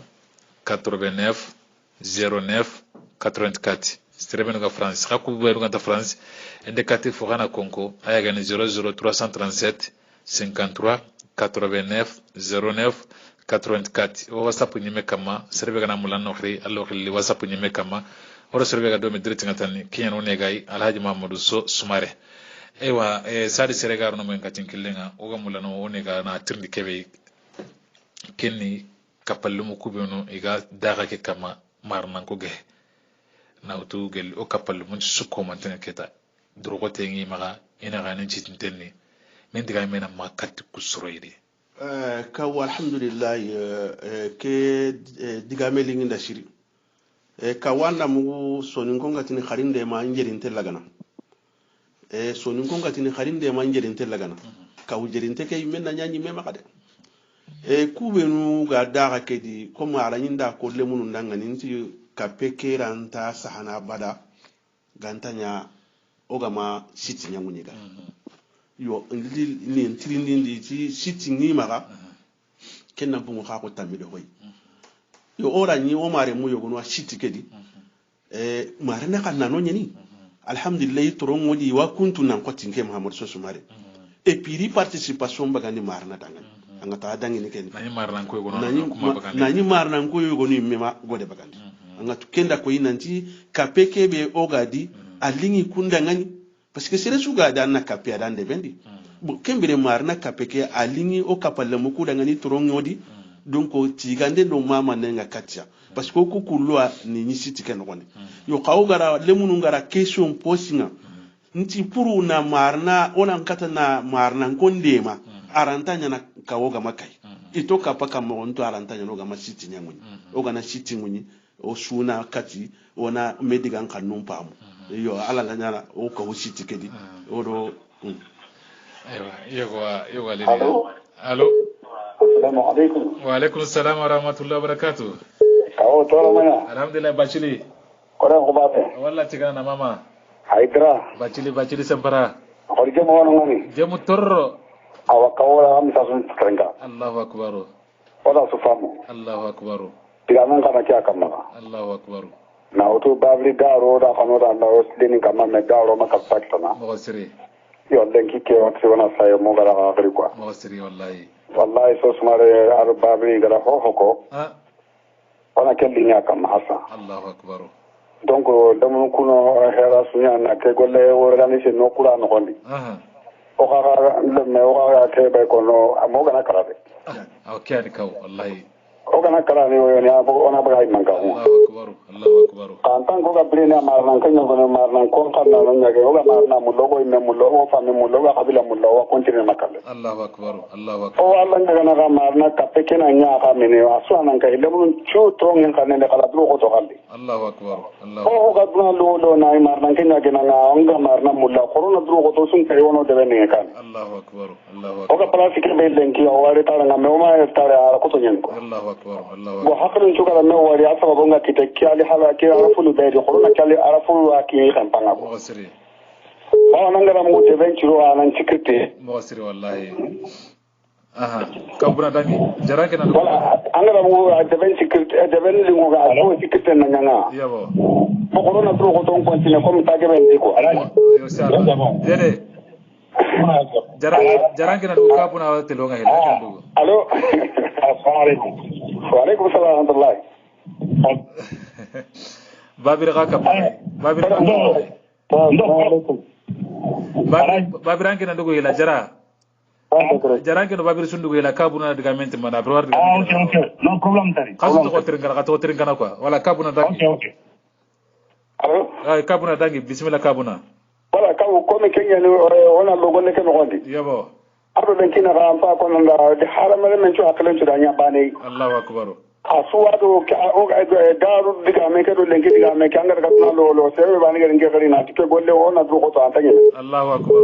89 09 84 Strebe nuga France, Rakubwe nuga France, indicatif Forana Congo, ayagani 00337 53 89 09 84. O WhatsApp nyime kama, serbe gana mulano khri, allo khli WhatsApp nyime kama. Ora serbe gado me direct ngatani, kiyan onegai Alhaji Mamadou So Sumare. Ewa, sadi seregar no men katin killenga, oga mulano onega na tirndi kebe kenni kapallumu kubeno iga daga ke kama marnan ko ge. Na utu gel o kapal mun sukko man tan keta drogote ngi maga ina ganin citin tenni min diga mena ma kat ku suroyde ka alhamdulillah ke diga meli ngi ndashiri ka wanda mu sonin konga tin kharinde ma ngerin telagana sonin konga tin kharinde ma ngerin telagana ka ujerin te kay men na nyanyi me makade kubenu ga daga kedi ko ma ala nyinda ko le munu ndanga ninti ka pekeranta sahana bada gantanya ogama siti nyangunyiga yo ni ntirindi ti siti ni maga kenna bungu ka ko tamido hoy yo ora ni o mare mu yogo no siti kedi marna kan nano nyani alhamdulillah toron wodi wa kuntu nan qotin ke Muhammad Sosumare et puis participation bagani marna dangan anga ta dangi ni ken nani marna ko go nani marna ko go ni mema gode bagandi anga tukenda ko inanti kapeke be ogadi alingi kunda ngani parce que c'est su gada na kapia dan de bendi kembere marna kapeke alingi o kapalle mu kuda ngani toron ngodi donc tigande do mama nenga katia parce que ko kulwa ni nyisiti ken gonde yo kawgara lemunu ngara question posinga nti puru na marna ona nkata na marna kondema arantanya na kawoga makai ito kapaka monto arantanya no gama siti nyangunyi oga na siti ngunyi o suna kati ona medigan kanum pamu yo ala la nyala o ko siti kedi odo aywa yo lele allo assalamu alaikum wa alaikum assalam wa rahmatullahi wa barakatuh kawo toro mana alhamdulillah bachili kore ko baate walla tigana mama haidra bachili sampara horje mo wono ngani jemu torro awa kawla am sasun trenga allahu akbar wala sufamu allahu akbar diga men kana kya kamma allahu akbar na auto babli daro da kano da na oslini kama me daro maka pakitana mo siri yo lenki ke wakti wana sayo mo gara agri kwa mo siri wallahi so smare ar babli gara ho ha wana kelli nya kama hasa allahu akbar donc damu kuno hera sunya na ke golle organiser no kula no gondi o ga le me o ga ke be kono amo gana karabe okay ani kaw wallahi o gana karabe o ni abo ona ba hay manga allahu akbar kantan ko ga brina marnan kanya gono marnan ko kan na nya ke o ga marna mu logo me mu logo fa me mu logo kabila mu logo continue makale allahu akbar o Allah nga na ga marna ka pekena nya ka mene asu anan ka ile mun chu to ngin kan ne kala dro ko to kalli allahu akbar o ga duna lo na marnan kanya ke na nga marna mu la corona dro ko to sun kay wono de ne kan allahu akbar o ga plastic be lenki o wari tara nga me o ma tara ara ko to nyen ko allahu akbar bo hakrin chu kala me wari asaba bo nga kitekki ali hala ke arafulu be de corona kali arafulu aki kan panga ko siri o nangara mu de venturo anan tikite mo siri wallahi aha kabuna dangi jarake na wala angara mu de ventikite de venlingo ga ko tikite na nyanga yabo mo corona dro ko ton continue comme ta geben diko yo sala dede jarake na kabuna telonga hela ndugo allo assalamu alaikum wa alaikum assalam wa rahmatullah babir gakam babir na ndugo hela jaranke no babir sundugo hela kabuna diga mente mana pro wardi okay no problem tari kasu to tringa kwa wala kabuna dangi okay allo ay kabuna dangi bismillah kabuna wala kabu ko me kenya no wala logo ne ke no gondi yabo ardo den kina ga ampa ko nanda de harama men to akalan to danya bane allahu akbar asuwa do o ga daru diga me ke do lenki diga me kan ga na lo sebe bani ga nge gari na tike golle wona do ko to antanya allahu akbar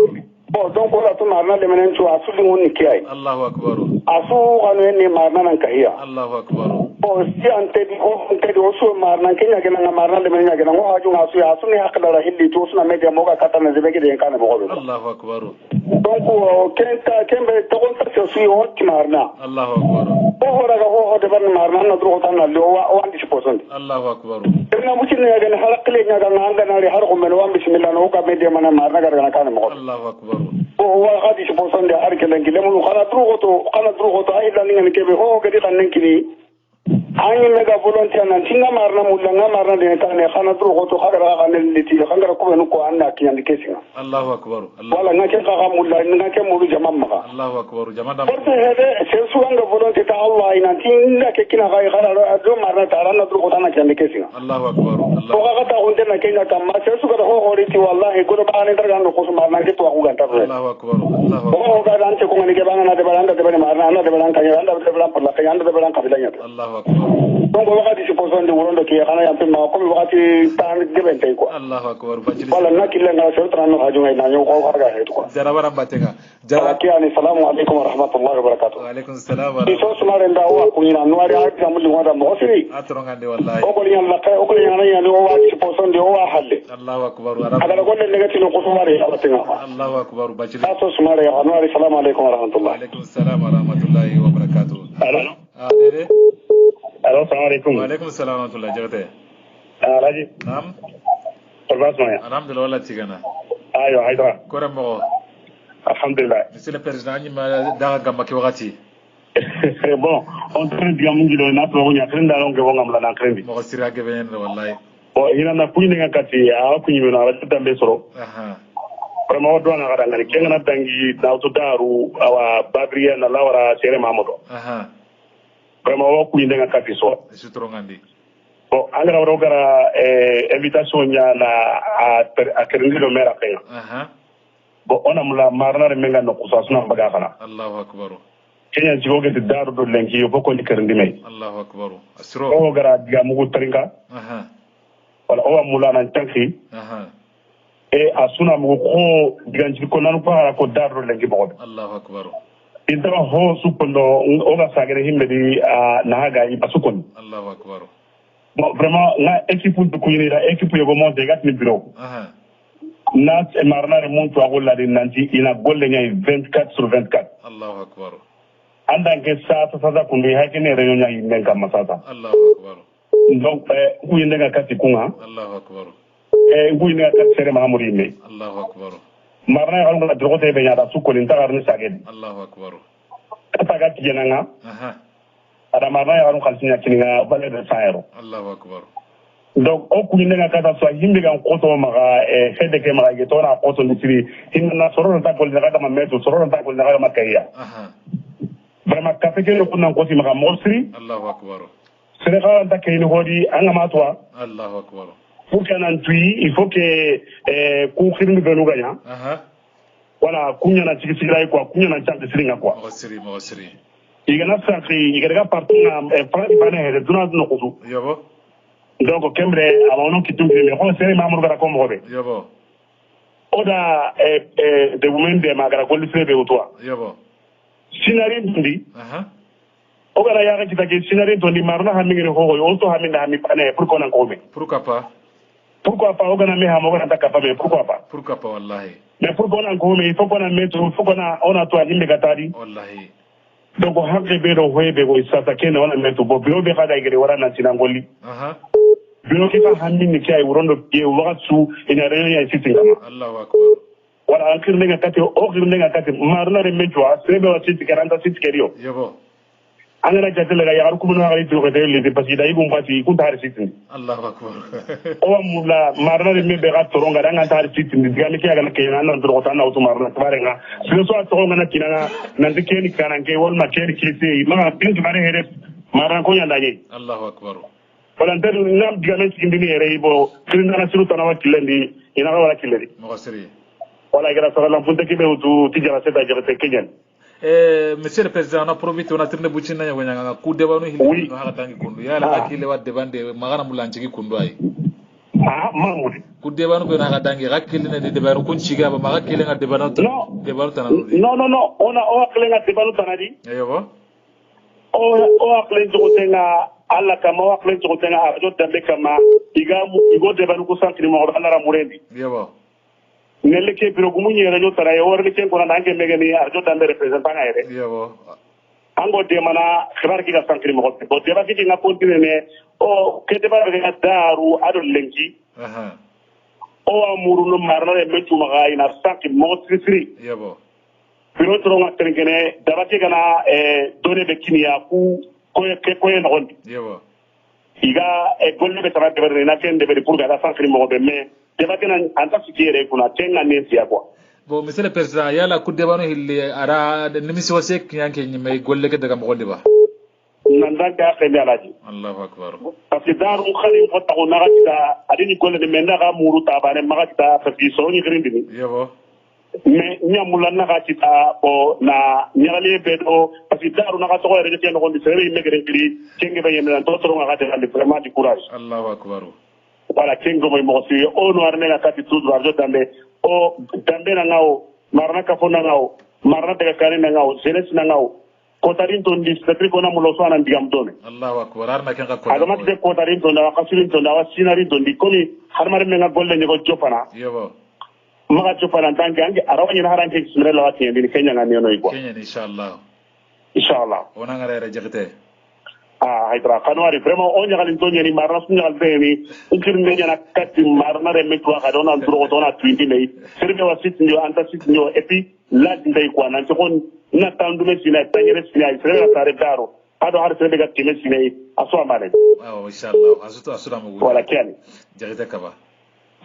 bon donc wala to marna le menen to asuli ngoni kiyai allahu akbar asu kanu ni marna nan kahiya allahu akbar bon si ante di o so marna kenya ke na marna le menen ga ngo haju asu ya asu ni hakla ra hilli to suna media mo ga kata na zebe ke de kan mo ko allahu akbar donc kembe to kon ta so yi on ti marna allahu akbar o hora ga ho de ban marna na dro tan na lo wa andi ci poson allahu akbar ina mutin ne ga halakle nya ga nganga na ri har ko men wa bismillah no ka media mana marna ga na kan mo ko allahu akbar o wa gadi ci poson de har ke lengi lemu khana dro to ay dan ngene ke be ho ga di kan kini ani mega volontaire nan tinga marna mulla nga marna de tan ne khana dro to khaga ga ne liti khanga ko no ko anna kiyan kesinga allahu akbar wala nga ke ga mulla nga ke mulu jama maka allahu akbar jama da porte hede se su nga volontaire ta Allah ina tinga ke kina ga khana do marna ta ran dro ko tan kiyan kesinga allahu akbar to ga ta hunde na kenya kam ma se su ga ho horiti wallahi ko ba ne dar ga no ko su marna ke to ku ga ta allahu akbar allahu ga dan ce ko ngani ke bana na de bana de bana marna na de bana kanya anda de bana parla kanya anda de bana kabila nya allahu akbar donc wakati ci poson de woron do ki xana yampe ma ko wakati tan geben tay ko allahu akbar bajili wala nakilla nga so tan no haju ngay na ñu ko ga hetu ko jarabara batega ki ani assalamu alaikum wa rahmatullahi wa barakatuh wa alaikum assalam wa so sumare nda wa ko ina no ari ha mu ngoda mo siri atronga de wallahi o ko ñan la kay o ko ñan ya no wa ci poson de o wa halle allahu akbar aga ko le negati no ko sumare ya batenga allahu akbar bajili so sumare ya no ari assalamu alaikum wa rahmatullahi wa alaikum assalam wa rahmatullahi wa barakatuh allo dede allo assalamu alaikum wa alaikum assalam wa rahmatullahi jagate Alaji. Naam. Pervasmaya. Alhamdulillah wala tigana. Ayo haydara. Kore mo. Alhamdulillah. Monsieur le président ni ma daga gamba ki wakati. Bon, on train de gamungi do na to nya kren da longe wonga mala na kren bi. Mo sira ge ben wallahi. O ina na kuyni nga kati a kunyi me na ala tambe soro. Aha. Vraiment o do na ngara ngani kenga na dangi na to daru awa Badriya na lawara Sere Mamadou. Aha. Vraiment o kunyi nga kati so. Sutro ngandi. Bon, angara waro gara invitation nya na a kerendi do mera kenga. Aha. Bon, ona mula marna re menga no kusasuna mbaga kana. Allahu akbar. Kenya jigoge de daru do lenki yo boko ni kerendi mai. Allahu akbar. Asro. O gara diga mugu taringa. Aha. Wala o mula nan tanki. Aha. E asuna mugu ko diga njiko nanu pa ko daru do lenki boko. Allahu akbar. Inta ho sukondo o ga sagere himbe di na haga i basukon. Allahu akbar. Bon, vraiment na équipe de kuyini da équipe yo monte gat ni bureau. Aha. Na marna re monto agolla de nanti ina golle nyai 24/24. Allahu akbar. Andan ke sa kunde hakene réunion nyai men kam masata. Allahu akbar. Donc kuyinde ga kati kunga. Allahu akbar. Kuyinde ga kati Sere Mahamoudi me. Allahu akbar. Marna ya ngala drogote be nyada sukoni ntagar ni sagedi. Allahu akbar. Kata ga tijenanga. Aha. Ada marna ya ngala khalsinya kininga balé de saero. Allahu akbar. Donc o kuyinde ga kata so himbe ga koto maga fede ke maga ge tona koto litiri hinna soro ta gol daga ma meto soro ta gol daga ma kayya. Aha. Vraiment café ke ko nan ko si maga mosri. Allahu akbar. Sere ga ta ke ni hodi anga matwa. Allahu akbar. Pour qu'on en tue, il faut que courir de nous gagnant. Voilà, kunya na chikirai quoi, kunya na chante siringa quoi. Mosri. Il y a na sacré, il y a partout na France bane de duna no kusu. Yobo. Donc kembre avant qui tout mais on sait mamour gara comme robe. Yobo. Oda de women de magara ko lisre be utwa. Yobo. Sinari ndi. Ogara ya ga kitake sinari to ni marna ha mingere ho ho to ha minda ha mi pane pour qu'on en come. Pourquoi pas ogana me ha mo gana takapa mais pourquoi pas? Pourquoi pas wallahi. Mais pour qu'on en come, il faut qu'on en mette, il faut qu'on a toi himbe gatari. Wallahi. Donc hakre be do hoybe ko sasa kene on metto bo biro be kada igere wara na tinangoli. Biro kita hammi ni kai urondo ke wakatu ina reno ya sisi kama. Allahu akbar. Wala ankir nenga kati o kir nenga kati marna re mejwa sebe wa sisi karanta sisi kerio. Yobo. Angara jatele ga yaru kuma na gali to ko tele de pasi dai gum pasi kun tar sisi. Allahu akbar. O mula marna re mebe ga toronga danga tar sisi ni diga mi ke ga na ke na nan to ta na auto marna tarenga. Sino so toronga na kinanga nan de ke ni kanange wol ma ke ni kisi ma tin bare here marna ko nyanda ni. Allahu akbar. Volontaire nam diga men indini ere ibo kirinda na siru tanawa kilendi ina ga wala kilendi. Mosri. Wala gira sala lam funte kibe utu tijara seta jere kenyan. Monsieur le président, on a profité, on a tourné bouchina ya wanyanga coup de banu hili no hatangi kundu yala akile wa debande magana mulanchiki kundu ai mamudi coup de banu be na hatangi akile ne de banu kunchiga ba magakile nga de banu tanadi non ona o akile nga de banu tanadi ayo o akile jotenga alla kama o akile jotenga arjo dambe kama igo de banu ko santri mo ala ra murendi yo nelle ke biro gumu nyere nyo tara yo worle ke ko na nange megani arjo dambe representant ayre yo ango de mana khibar ki ga santri mo ko de ba ki nga kontine ne o ke de ba ga daru ado lenki o amuru no marna de metu maga ina sanki mo sisri yo biro toro nga terengene daba ke kana done be kinia ku ko no gondi yo iga golle be tara de na ken de be pour ga santri mo be me deba kena anta fikire kuna tenga nesi ya kwa bon monsieur le président yala ku deba no hilli ara nimisi wasek yanke nyime golle ke daga mo ba nanda ka khende alaji Allahu akbar parce que daru khali ko ta na ga adini golle de menda ga muru ta bane maga ta fafi so ni grindini yo mais nyamula na ga ta o na nyale be do parce que daru na ga to re ke no gondi sere megere kiri kenge be yemna to to ga ta vraiment du courage Allahu akbar wala kengo moy mo si o no arne na kati tudu arjo dambe o dambe na ngao marna ka fona ngao marna de kare na ngao jenes na ngao ko tarin to ndi sepri ko na mulo so na ndigam done Allahu akbar arna ken ka ko adama de ko tarin to na kasirin to na wasinari to ndi komi har mare me ngagolle ni ko jopana yo maga jopana tangi angi arawani na haranke bismillah wati ndi kenya ngani no igwa kenya inshallah inshallah ona ngare jagte haydra kanwari vraiment on nyagalin to nyani marna sun nyagal beni injir ne nyana katti marna re me tuwa kadona nduro to na twindi nei serbe wa sit nyo anta sit nyo et puis la ndai kwa nan to kon na tandu me sina tanyere sina serbe tare daro ado har serbe ga time sina aso amale inshallah asura mu wala kani jarida kaba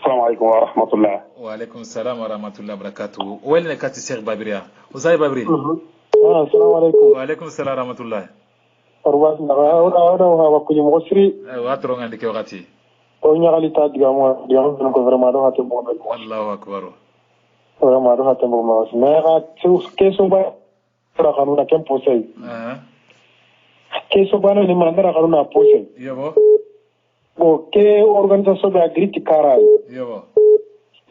assalamu alaikum wa rahmatullah wa alaikum assalam wa rahmatullah barakatuh wala kati Sheikh Babria usai Babri assalamu alaikum wa alaikum assalam wa rahmatullah arwas na wa kunyi mosri wa tronga ndike wakati o nyagali ta diga ko vraiment do hato mo Allahu akbar vraiment do hato mo mais ga keso ba ra kanuna kem posay keso ba ni mandara kanuna posay yebo o ke organisation ba agriti kara yebo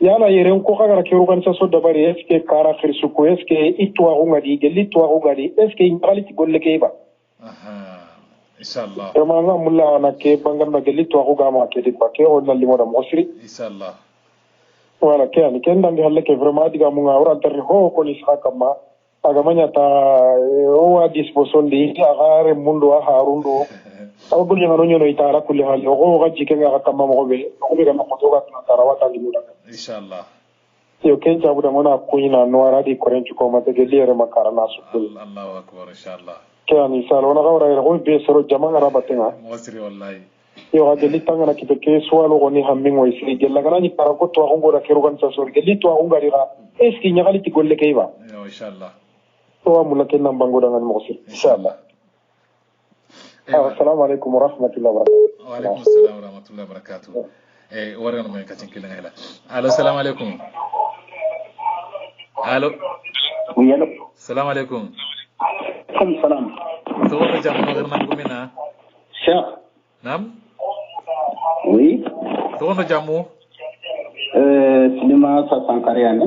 yala yeren ko kaga ke organisation da bari eske kara khirsu ko eske itwa ngadi gelitwa ngadi eske ngali ti golle ke ba inshallah vraiment mulla na ke bangan na gelitwa ko gama ke di ba ke on lalli mo da mosri inshallah wala ke ani ken dangi halle ke vraiment diga mu ngawra tarri ho ko ni saka ma aga manya ta o a disposition di agare mundo a harundo aw gol ngano nyono itara kulli hal o ga jike nga kama mo be ko be ga ko to ga na tarawata ni muda inshallah yo ken jabu da mona ko ina no ara di korenci ko ma te gelere makara na su Allahu akbar inshallah ke ani salo na gawra ko be soro jama ngara batenga mosri wallahi yo ga geli tanga na kite ke swalo ko ni hammi ngoy sri gella gana ni para ko to ko ngora ke rogan sa sor geli to ko ngari ga eski nyagali ti golle ke ba yo inshallah to amula ken nan bango dangan mo sir inshallah assalamu alaikum wa rahmatullahi wa barakatuh wa alaikum assalam wa rahmatullahi wa barakatuh warga no kacin kilan hela allo assalamu alaikum allo oui allo assalamu alaikum salam to ko jam no garna gumina cheikh nam oui to ko jamu sinima sa sankare ane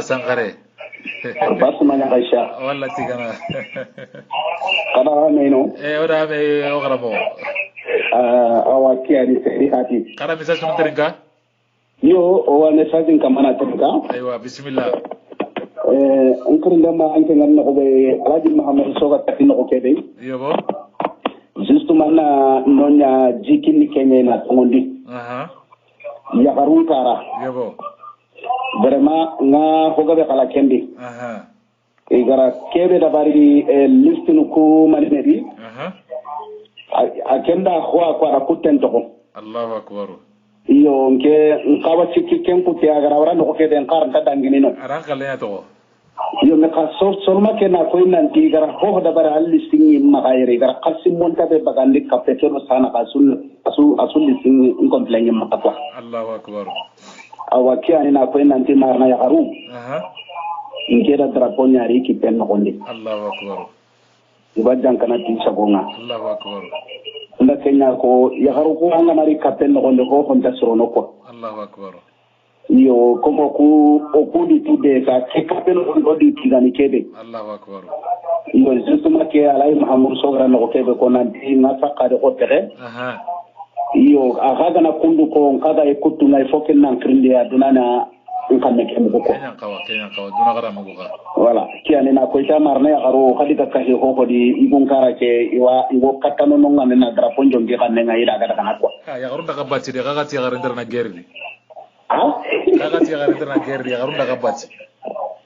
sankare bas manya aisha walla tigana kada meno ora me o garamo awa kiari seri hati kada message no terinka yo o wa message kamana terinka aywa bismillah onkurinda ma anke nganna ko be Alhaji Muhammad Soga tatino ko kebe yebo justement na nonya jikini kenye na ngondi ya karuntara yebo vraiment nga hogabe kala kendi igara kebe da bari listinu ko malinedi akenda khwa kwa rakutento ko Allahu akbar iyo nke nkawa cikki kenku te agara wara no ke den kar ta dangini no aran kale to iyo me ka solma ke na ko nanti gara ho da bara listingi magayre gara qasim monta be bagandi kapetero sana asul listingi incomplenye makatwa Allahu akbar awaki ani na ko nanti marna ya garu ingera drapo nyari ki pen nondi Allahu akbar ibajan kana ti sabonga Allahu akbar nda kenya ko ya garu ko anga mari kapen nondi ko honta sorono ko Allahu akbar iyo komo ku okudi tude ka ke kapen nondi tigani kebe Allahu akbar iyo justement ke alay Muhammad Sogra no kebe ko nanti na sakade ko tere iyo aga na kundu ko kada e kutu na foken nan krinde ya dunana nkanne ke mo ko kenya kawa duna gara mo ko wala kiane na ko jamar na ya garo khadi ka kahi ho di ibun kara ke iwo katano no ngane na drapo njonge kanne ngai daga daga na ko ya garo daga batti de gaga ti garo ndar na gerdi gaga ti garo ndar na gerdi ya garo daga batti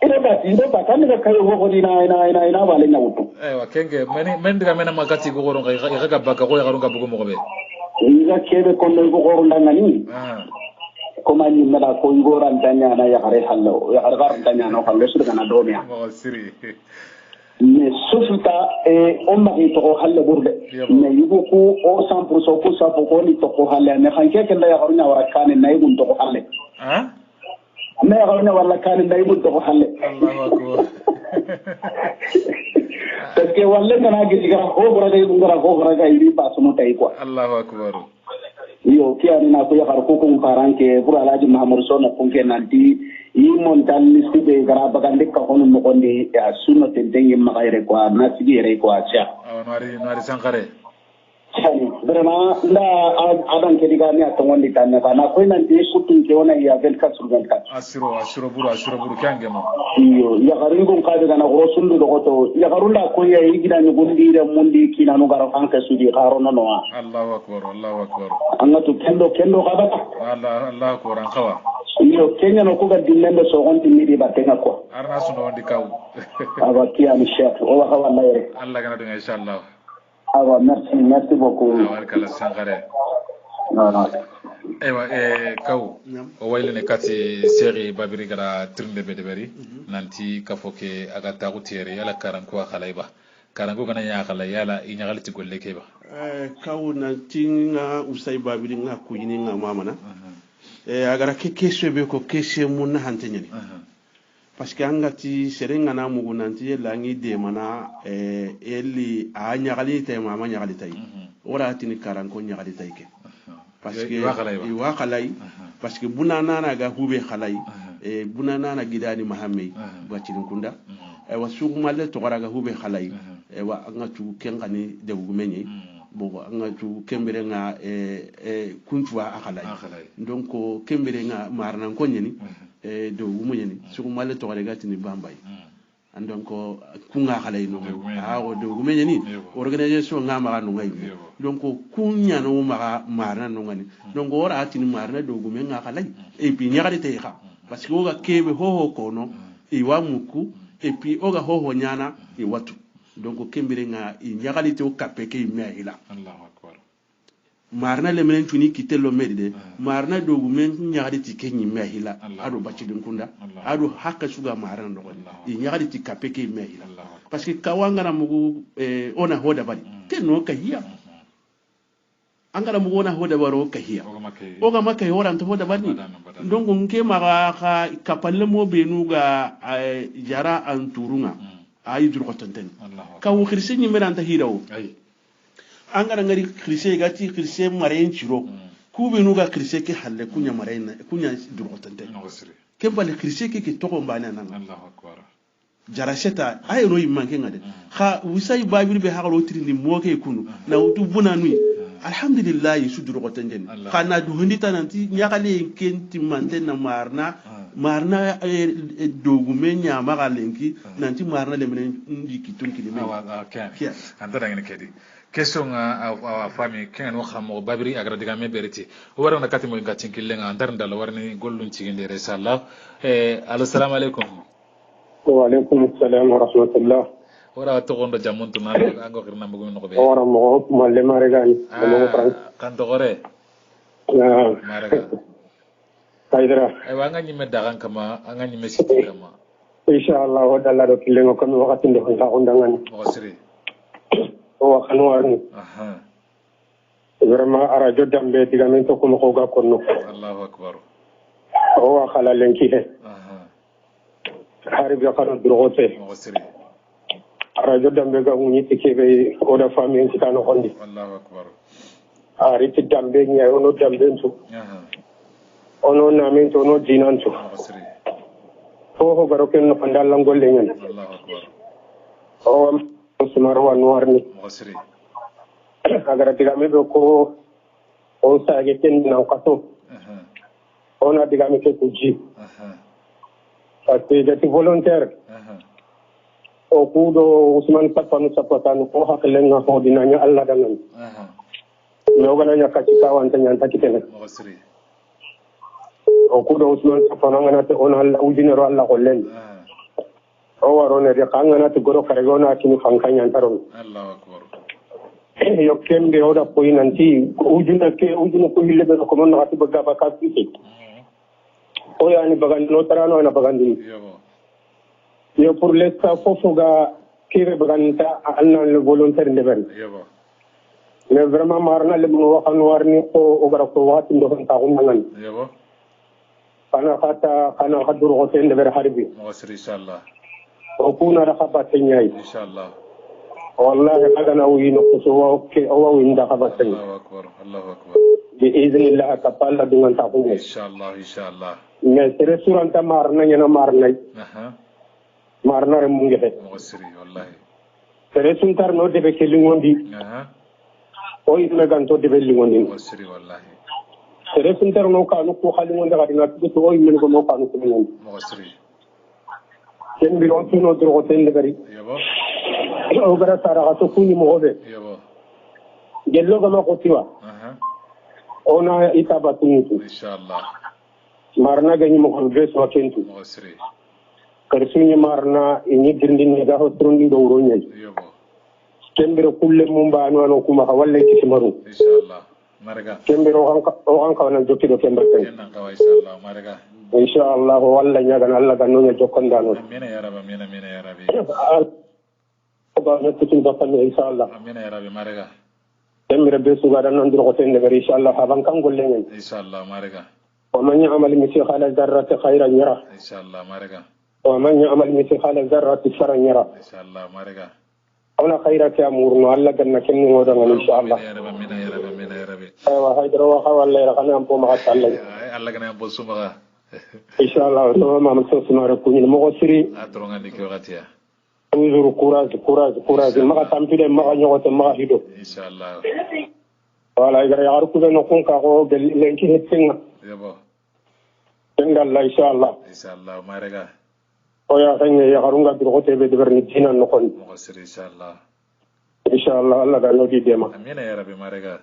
ina ba kan ka kai ho di na wale nya wutu wa kenge men diga mena makati go goro ngai gaga baka ko ya garo ngabugo mo ko be ina kebe ko no go goro ndangani kuma ni mala ko ngoran tanya na ya gare hallo ya gare tanya na hallo su daga na domiya mo siri mais sufta on ma to hallo burde mais yugo ko o 100% ko sa ko ni to ko halle ne hanke ke la ya gare na wara kan na yugo to ko halle me ya gare na wala kan na yugo to ko halle Allahu akbar parce que wala na gi gara ho gora ga iri ba sumo tay ko Allahu akbar iyo kiani na ko yakar ko paranke pour Alhaji Muhammad Soga ko ke nanti yi montal listi be gara bagande ka hono mo gonde ya sunno tentengi magayre ko na sigi re ko acha nari sankare vraiment nda adan ke diga ni atongon di tanne kana ko nan ti sutun ke ona ya 24/24 asiro buru kange mo iyo ya garin gon ka daga na grosundu do goto ya garunda ko ya igida ni gundi re mundi kina no garo anka sudi garo no no Allahu akbar anga to kendo kada Allahu akbar an kawa iyo kenya no ko ga dinne so gonti midi batenga ko arna suno wandi kaw aba kiya ni chef o wa wallahi Allah gana dunga inshallah aba merci beaucoup barkala sangare non ewa kaw o wayle ne kati série babiri gara trinde be deberi nanti kafoke aga tagu tiere yala karan ko khalayba karan ko kana ya khala yala inyagalti golle keba kaw nanti nga usay babiri nga kuyini nga mamana agara ke question be ko question mun hantenyani parce que angati serenga na mugu nanti langi de mana eli a nyagali tay mama nyagali tay ora tini karan ko nyagali tay ke parce que wa khalay parce que bunana na ga hube khalay bunana na gidani mahammey bacilin kunda wa sugumale to gara ga hube khalay wa ngatu kengani de gumenyi bo ngatu kembere nga kuntuwa akhalay donc kembere nga marna ko nyeni do gumunyeni sugumale to gara gatini bambay andon ko kunga khalay no o do gumenyeni organisation nga ma no ngay donc kunya no ma marna no ngani donc ora atini marna do gumenga khalay et puis nyaade tay kha parce que oga kebe ho kono e wa muku et puis oga ho nyana e watu donc kembere nga i nyaade te o kapeke imehila Allahu akbar marna le menen tuni kitelo medide marna do gumen nyaade ti kenyi mehila ado baccidin kunda ado hakka suga marna no i nyaade ti kapeke imehila parce que kawanga na mugu ona hoda bari kenno kahiya angara mugu ona hoda baro kahiya oga makai horan to hoda bani donc nke maga ka kapalle mo benu ga jara anturunga ay dur ko tanten ka wo khirse ni meranta hirawo angara ngari khirse gati khirse maren chiro ku benu ga khirse ke halle kunya maren kunya dur ko tanten ke bale khirse ke to ko mbana nan Allahu akbar jara seta ay no yimanke ngade kha wisay babir be hagalo trindi mo ke kunu na utu bunanui alhamdulillah yesu dur ko tanten kana du hundita nanti nyakale kenti manten na marna dogume nya magalenki nanti marna le menen ndiki tunki le men okay andara ngene kedi question a fami ken no khamo babiri agra diga me beriti wara na katimo ngati killenga andar ndal warni gollun ciginde inshallah assalamu alaikum wa alaikum assalam wa rahmatullah wara to gondo jamuntu na ngo khirna mbugo no be wara mo malle marigani mo frank kan to gore maraga kaydra wa nga nyime dagan kama anga nyime siti kama inshallah wa dalla do killengo kam wakati ndo ta undangan mo siri o khanwarni vraiment ara joddambe digamento ko ko ga konno Allahu akbar o khala lenki he harib ya khano drogote mo siri ara joddambe ga munyi tikebe o da fami en tano hondi Allahu akbar ari tidambe nya ono dambe ntu ono namin to no dinan to ho garo ken no pandal golle nyen Allahu akbar o sumarwa nuarni mosri agara digame do ko o saage ken na kato ona digame ke kuji parce que jati volontaire o kudo usman sapanu ko haklen na ko dinanya Allah danan no gana nya kacika wanta nyanta kitene mosri o kudo usman sapanu ngana te on Allah ujinero Allah gollen o warone de kangana te goro kargona tini fankanya taron Allahu akbar yo kembe oda ko inanti ujina ko hille be ko mon hatu baga ba kasiti o yani bagan no tarano na bagandi yo pour l'instant fofu ga kire baganta alna le volontaire de ben mais vraiment marna le mo waxan warni ko o gara ko wati ndo ta ko nangan kana khadur ko ten de ber harbi mosri inshallah o kuna da khabate nyai inshallah wallahi agana wino ko so wa winda khabate Allahu akbar bi iznillah ka palla dungan ta ko inshallah mais restaurant ta marna nyana marna marna re mungi he mosri wallahi restaurant no de be kelingondi o ime ganto de belli ngondin wasri wallahi sere finterno kanu ko khali ngonda kadi ngati to o ime ko no kanu ko non wasri ken bi on tuno dro ko tende bari yabo o gara sara to kuni mo hobe yabo gello ga ma ko tiwa ona itaba tunitu inshallah marna gani mo ko beso kentu wasri karsunya marna ini dirndin ga ho trundi do wuro nyai yabo kembere kulle mum ba no kuma ka walle ki simaru inshallah marga kembere o hanka wana jokki do kembere tan kenan ka inshallah marga inshallah walla nyaga Allah ga no nya jokkonda no amina ya rabbi amina ya rabbi ba na tikin da kan inshallah amina ya rabbi marga kembere be su ga dan non diro ko tende bari inshallah haban kan golle nyen inshallah marga ومن يعمل مثقال ذرة خيرا يره ان شاء الله marga ومن يعمل مثقال ذرة شرا يره ان شاء الله marga أنا خيرك يا مورنا الله جنة كني ودنا إن شاء الله. يا رب من يا رب من يا رب. أيوة هاي دروا خوالله رخنا أم بوم هات الله. الله كنا أم بوسوم بقى. إن شاء الله سوا ما مسوس ما ركوني مغسري. أترون عندك وقتها. ويزور كوراج ما كتامبيله ما كنيوت ما كهيدو. إن شاء الله. ولا إذا يعرفوا نكون كهو لينكي هتسينا. يبا. إن الله إن شاء الله. إن شاء الله ما رجع. ويا خيني يا هارونغا بيروتة بدبرني دينا نكون. مغسري إن شاء الله. إن شاء الله الله قالوا دي ديما. أمين يا ربي ما رجع.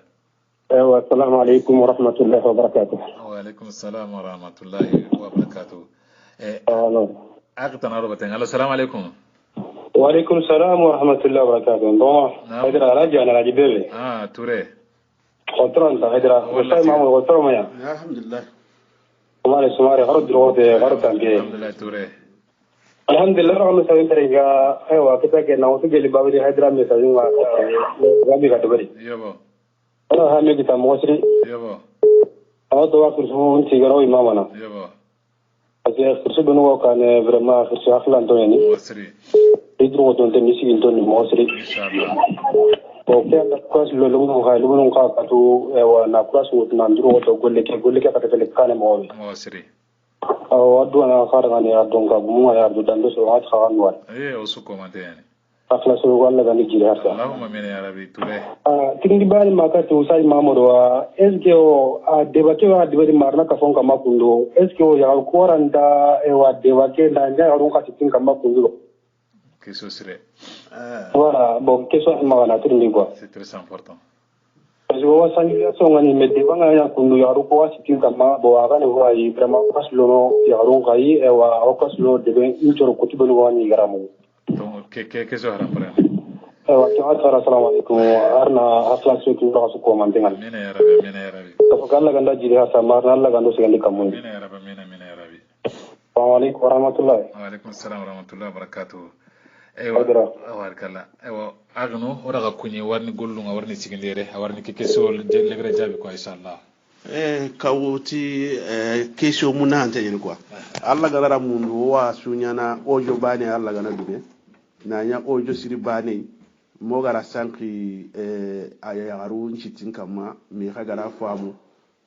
أيوة السلام عليكم ورحمة الله وبركاته. وعليكم السلام ورحمة الله وبركاته. أقطع ربطين. السلام عليكم. وعليكم السلام ورحمة الله وبركاته. نعم. هيدرا راجع أنا راجع بيبي. توري. خطران هيدرا. وشاي ما هو خطران ما يا. الحمد لله. سماري غرد روته غرد تانجي. الحمد لله توري. الحمد لله رغم سوين تريجا أيوة كذا كنا وتجي لبابي هيدرا مساجين ما غابي كتبري. يبا. أنا هم kita مغسري. يبا. أنا دوا كرسون تيجروا إمامنا. يبا. أجي كرسون بنو كان برما كرسون أخلان توني. مغسري. يدرو تون تنيسي يلتوني مغسري. إن شاء الله. وكان كاس لولو هاي لولو كاتو ونا كاس وتناندرو وتقول لك كتبت لك كان مغسري. مغسري. أو أدو أنا خارجاني أدونك بمو يا أدو دندو سوات خانوار. إيه وسوكو ما تيجي. أخلاص ولا غني جيري هسا. اللهم آمين يا ربي توري. تيجي بالي ما كاتو ساي ماموروا إسكيو دبكيو دبدي مارنا كفون كما كندو إسكيو يا كوران دا دبكي دا جا يارون كاتين كما كندو. كيسو سري. Voilà, bon, question ma wana tindi quoi. C'est très important. Parce que wa sangi so ngani medde banga ya kundu ya ru ko sitin kama bo aga ne wa yi vraiment pas lono ya ru kai e wa o pas lo de ben intro ko tibelu wani garamu. Donc que so haram pare. E wa ta assalamu alaikum arna akhlas ko ko ko mantengal. Amina ya rabbi, amina ya rabbi. Ko galla ganda jiri ha samar Allah gando sigandi kamun. Amina ya rabbi, amina ya rabbi. Assalamu alaikum warahmatullahi. Wa alaikum assalam warahmatullahi wabarakatuh. Awarkala ewa agno oraga kunyi warni gollunga warni sigindere warni ke keso legre jabi ko inshallah kawuti kesho munante yen quoi alla galara mundu wa sunyana ojo bane alla gana dube nanya ojo siri bane mo gara sanki aya garu nchitin kama mi gara famu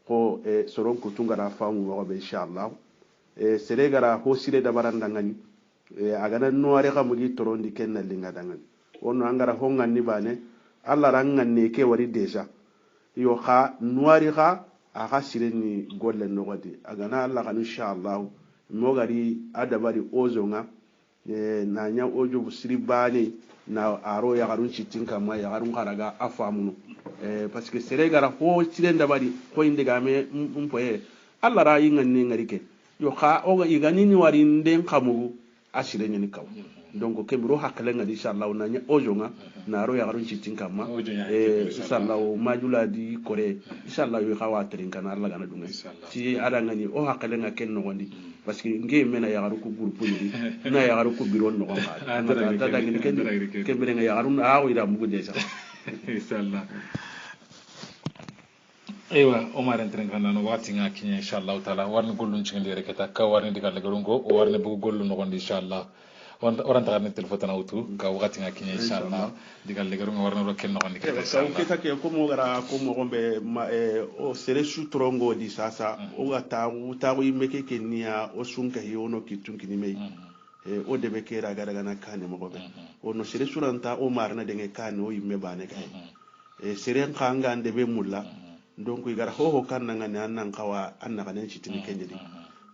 ko soron kutunga na famu wa be inshallah sere gara ho sire da baranda ngani agana nuare ka mugi torondi kenna linga dangan wono angara hongan ni bane alla rangan ne ke wari deja yo kha nuari kha aga sireni golle nogodi agana alla kan inshallah mo gari adabari ozonga na nya ojo busiri bane na aro ya garun citin kama ya garun karaga afamuno parce que sere gara ho siren dabari ko indiga me umpoye alla ra yingan ne ngarike yo kha o igani ni wari nden kamugu asire nyani kaw donc kebro hakale ngadi inshallah na nya ojonga na ro ya garun citin kama inshallah majula di kore inshallah yo khawa trinka na Allah gana dunga ci ada ngani o hakale nga ken no gondi parce que nge mena ya garu ko groupe ni na ya garu ko biron no ngaka ta da ngini ken kebere nga ya garun awo ida mugo deja inshallah ewa Omar entrenka nano wati nga kinya inshallah taala warni gollun ci ngere keta ka warni digal garungo o warni bu gollu no gondi inshallah oranta garni telephone auto ka wati nga kinya inshallah digal garungo warni ro ken no gondi keta inshallah ka ke ko mo gara ko mo gombe o sere su trongo di sasa o gata uta wi meke kenya o sunka hiyono kitunki ni mei o debe kera gara gana kane mo gombe o no sere suranta o marna de kane o yimme bane kay seren khanga ande be mulla donc igara ho kan nga ne annan kawa anna kanen chitini kenjedi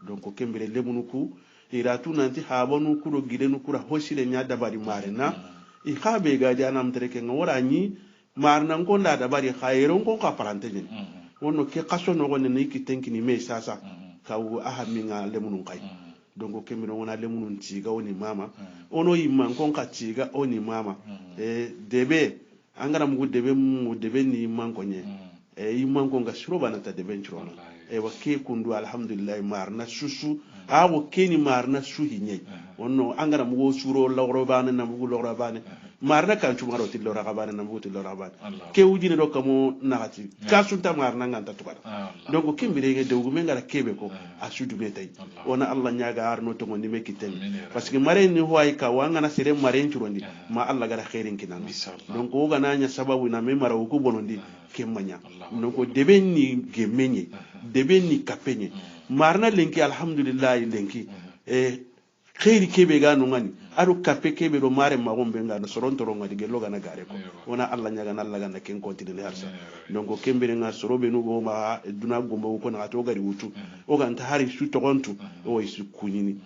donc kembere lemunu ku iratu nanti habonu kuro gidenu kura hosile nya dabari marena I khabe gaji anam tereke ngora ni marna ngonda dabari khayero ngon ka parantene wono ke kaso no wonne ni kitenki ni me sasa kawu ahaminga lemunu kai donc kembere wona lemunu tiga woni mama ono yimman kon ka tiga oni mama debe angara mu debe ni man konye yimman kon ga suro bana ta debe ntro wa ke kundu alhamdulillah marna susu awo keni marna suhinye onno angara mu suro lawro bana na mu lawro bana marna kan chumaro tillo ragabana na mu tillo ragabana ke wujine do kamo nagati kasunta marna nganta tukara donc kimbire nge dewgu mengara kebe ko asudu betay ona allah nyaga arno to ngondi me kiten parce que mare ni hoy ka wanga na sere mare nchurondi ma allah gara khairin kinan donc o gana nya sababu na me mara ko bonondi kemmanya donc deben ni gemenye deben ni kapenye marna lenki alhamdulillah lenki khairi kebe ga no ngani aru kape kebe do mare ma gombe ngana soron toro ngadi gelo gana gare ko ona allah nyaga na allah gana ken continue harsa donc kembere nga sorobe no go ma duna gombo ko na to gari wutu o ganta hari su to gontu o isu kunyini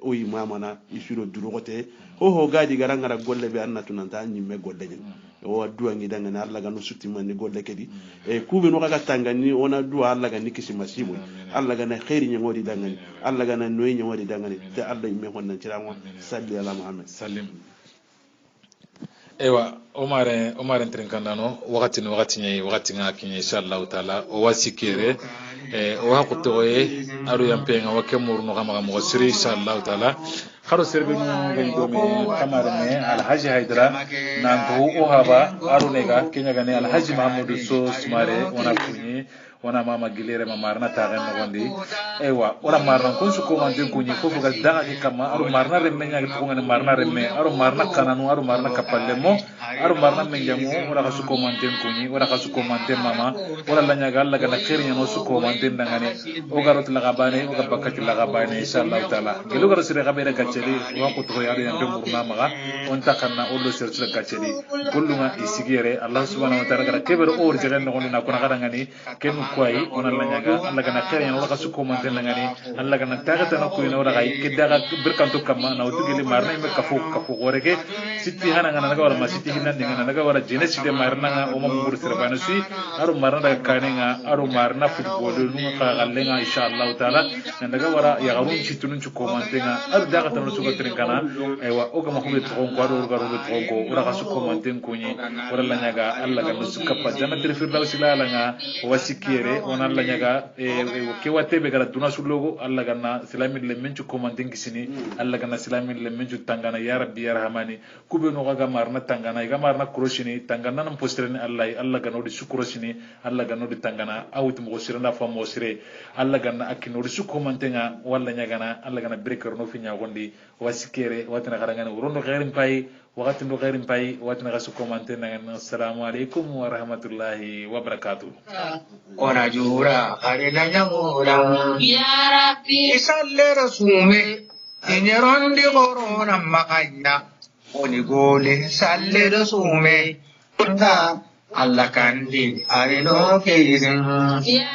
o imama na isuro durogote ho gadi garanga golle be annatu nanta nyimme golle nyen o duwa ngi danga na Allah ganu sutti man ni golle kedi kube no kaga tangani ona duwa Allah ga nikisi masibo Allah ga na khairi nyangodi dangani Allah ga na noyi nyangodi dangani te Allah imme honnan ciramo salli ala muhammad sallim ewa omare trinkandano wakati nga kinye inshallah taala o wasikere o hakutoye aru yampenga wakemuru no kama mo siri inshallah taala kharo serbe no gando me kamar me alhaji haidara nanto o haba aru nega kenya gane alhaji mahamudu so smare ona kunyi wana mama gilere ma marna tagen no gondi ewa ora marna kon su ko manden kunyi fofu ga daga ki kama aru marna remme nya ko ngane marna remme aru marna kananu aru marna kapalle mo aru marna menjamu ora ka su ko manden kunyi ora ka su ko manden mama ora la nya gal la ga na khiri no su ko manden dangane o garot la gabane o ga bakati la gabane inshallah taala gelu gar sire gabere kaceli wa ko to yari yande murna maga on takanna o lo sirtu kaceli gollunga isigere allah subhanahu wa ta'ala gara kebere o jegen no na ko na gadangani ken kwai ona lanyaga Allah kana kare ona ka suko man tan ngani Allah kana taga tan ko ina ora kai kidaga berkantu kama na utugili marna me kafu goreke sitti hana ngana naga wala masiti hinan dinga naga wala jene side marna nga o mam bur sirbana si aru marna daga kanenga aru marna football nu ka gallenga inshallah taala naga wala ya garun situnun ko man tenga aru daga tan suko trinkana aywa o gama ko be tron ko aru garu be tron ko ora ka suko man ten ko ni ora lanyaga Allah kana sukka pa jannatul firdaus la nga wasiki ona alla nyaga ke watte be gara duna sulogo alla ganna islamin le menchu komandin kisini alla ganna islamin le menchu tangana ya rabbi ya rahmani kube no ga marna tangana ga marna kroshini tangana nam postreni alla ganna di sukroshini alla ganna di tangana awut mo sirna fa mo sire alla ganna akino di sukomantenga walla nyagana alla ganna breaker no fi nyagondi wasikere watna garangana urondo gairin pai wakati ndo gairin pai watna ga sukomantenga assalamu alaikum wa rahmatullahi wa barakatuh ona jura harina nyamura Ya Rabbi isalle rasume inyerondi corona makanya oni gole salle rasume nda alla kandi arino kizin Ya